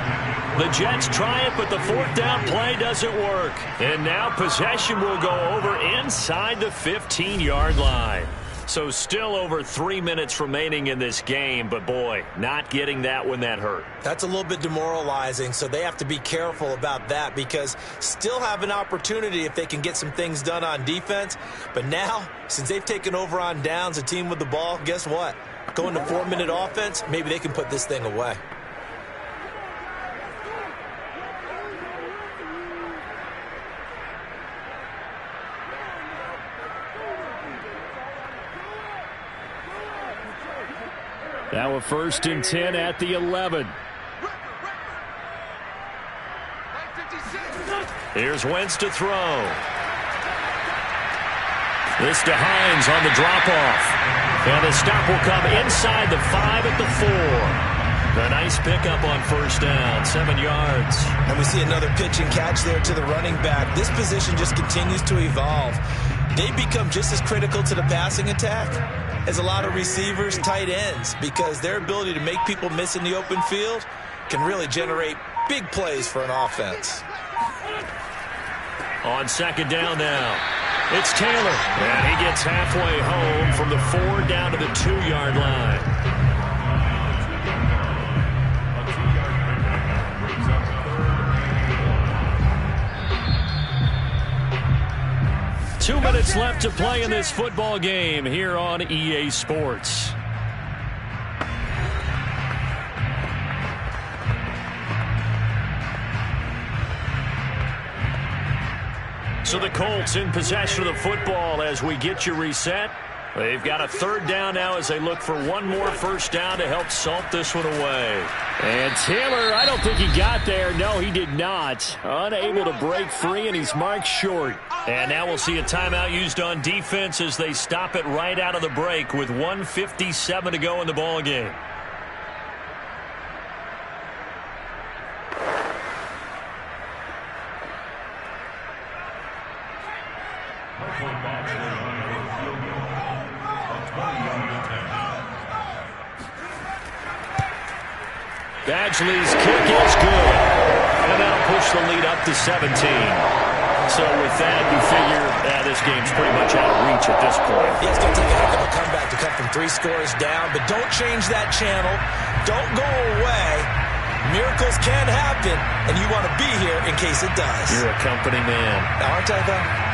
The Jets try it, but the 4th down play doesn't work. And now possession will go over inside the 15-yard line. So still over 3 minutes remaining in this game, but boy, not getting that when that hurt. That's a little bit demoralizing, so they have to be careful about that because still have an opportunity if they can get some things done on defense. But now, since they've taken over on downs, a team with the ball, guess what? Going to 4-minute offense, maybe they can put this thing away. Now a 1st and 10 at the 11. Here's Wentz to throw. This to Hines on the drop-off. And the stop will come inside the 5 at the 4. A nice pickup on 1st down, 7 yards. And we see another pitch and catch there to the running back. This position just continues to evolve. They become just as critical to the passing attack as a lot of receivers, tight ends, because their ability to make people miss in the open field can really generate big plays for an offense. On 2nd down now, it's Taylor. And he gets halfway home from the 4 down to the 2-yard line. Two minutes left to play in this football game here on EA Sports. So the Colts in possession of the football as we get you reset. They've got a 3rd down now as they look for one more 1st down to help salt this one away. And Taylor, I don't think he got there. No, he did not. Unable to break free, and he's marked short. And now we'll see a timeout used on defense as they stop it right out of the break with 1:57 to go in the ball game. Badgley's kick is good. And that'll push the lead up to 17. So with that, you figure this game's pretty much out of reach at this point. Yeah, it's going to take a heck of a comeback to come from 3 scores down, but don't change that channel. Don't go away. Miracles can happen, and you want to be here in case it does. You're a company man. Aren't I, though?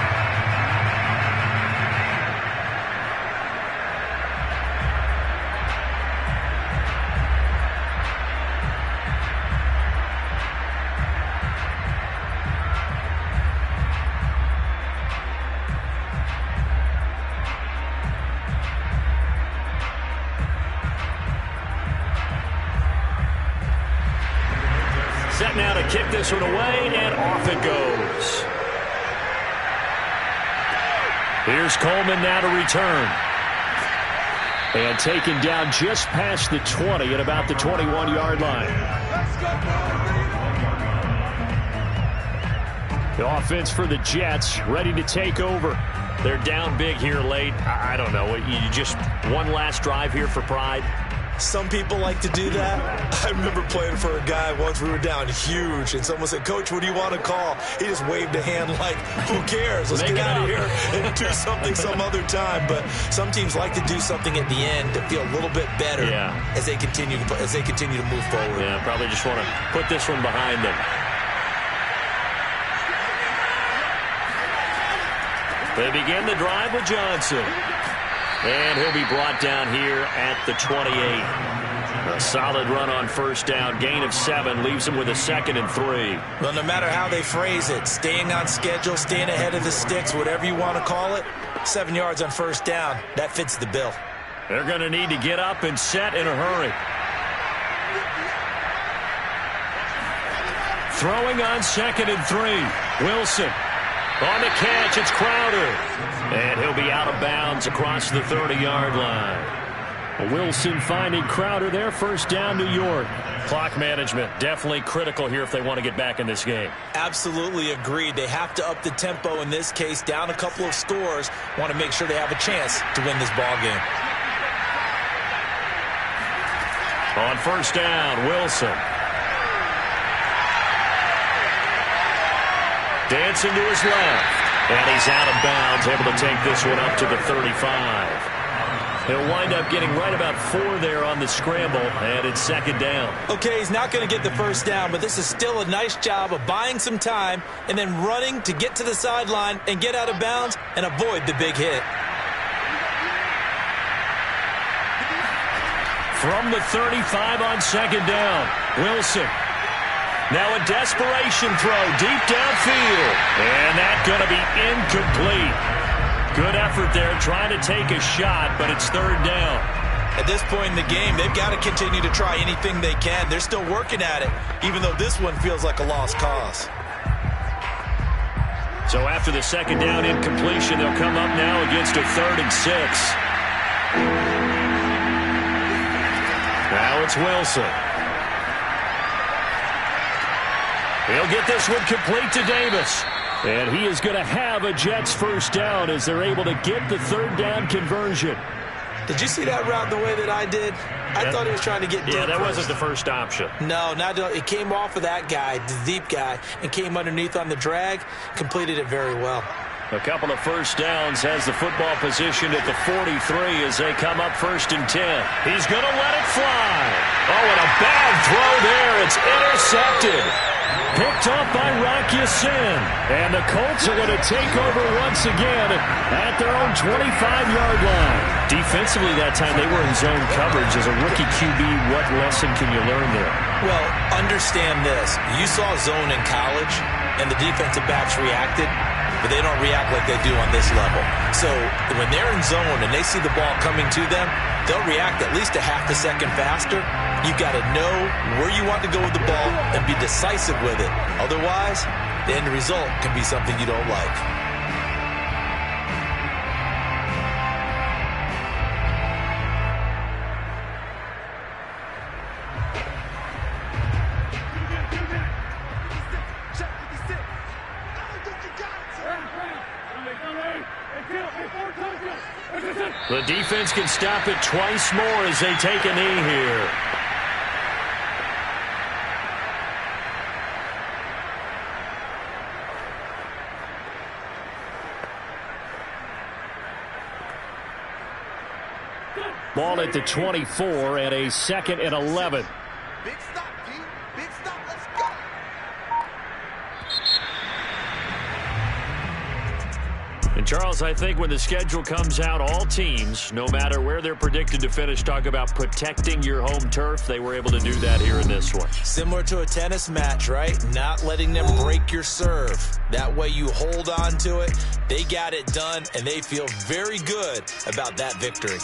Set now to kick this one away, and off it goes. Here's Coleman now to return. And taken down just past the 20 at about the 21-yard line. The offense for the Jets ready to take over. They're down big here late. I don't know. You just one last drive here for pride. Some people like to do that. I remember playing for a guy once. We were down huge, and someone said, "Coach, what do you want to call?" He just waved a hand like, "Who cares? Let's get out of here and do something some other time." But some teams like to do something at the end to feel a little bit better as they continue to move forward. Yeah, probably just want to put this one behind them. They begin the drive with Johnson. And he'll be brought down here at the 28. A solid run on 1st down. Gain of 7 leaves him with a 2nd and 3. Well, no matter how they phrase it, staying on schedule, staying ahead of the sticks, whatever you want to call it, 7 yards on 1st down, that fits the bill. They're going to need to get up and set in a hurry. throwing on 2nd and 3. Wilson on the catch. It's Crowder. And he'll be out of bounds across the 30-yard line. Wilson finding Crowder there. First down, New York. Clock management definitely critical here if they want to get back in this game. Absolutely agreed. They have to up the tempo in this case. Down a couple of scores. Want to make sure they have a chance to win this ball game. On first down, Wilson. Dancing to his left. And he's out of bounds, able to take this one up to the 35. He'll wind up getting right about 4 there on the scramble, and it's 2nd down. Okay, he's not going to get the first down, but this is still a nice job of buying some time and then running to get to the sideline and get out of bounds and avoid the big hit. From the 35 on 2nd down, Wilson. Now a desperation throw deep downfield, and that's going to be incomplete. Good effort there, trying to take a shot, but it's 3rd down. At this point in the game, they've got to continue to try anything they can. They're still working at it, even though this one feels like a lost cause. So after the 2nd down incompletion, they'll come up now against a 3rd and 6. Now it's Wilson. He'll get this one complete to Davis. And he is going to have a Jets first down as they're able to get the 3rd down conversion. Did you see that route the way that I did? I thought he was trying to get deep. Yeah, that first. wasn't the first option. No, it came off of that guy, the deep guy, and came underneath on the drag, completed it very well. A couple of first downs has the football positioned at the 43 as they come up 1st and 10. He's going to let it fly. Oh, and a bad throw there. It's intercepted. Picked off by Rock Ya-Sin. And the Colts are going to take over once again at their own 25-yard line. Defensively that time, they were in zone coverage. As a rookie QB, what lesson can you learn there? Well, understand this. You saw zone in college, and the defensive backs reacted, but they don't react like they do on this level. So when they're in zone and they see the ball coming to them, they'll react at least a half a second faster. You've got to know where you want to go with the ball and be decisive with it. Otherwise, the end result can be something you don't like. The defense can stop it twice more as they take a knee here. Ball at the 24 and a 2nd and 11. Big stop, G. Big stop. Let's go. And Charles, I think when the schedule comes out, all teams, no matter where they're predicted to finish, talk about protecting your home turf. They were able to do that here in this one. Similar to a tennis match, right? Not letting them break your serve. That way you hold on to it. They got it done, and they feel very good about that victory.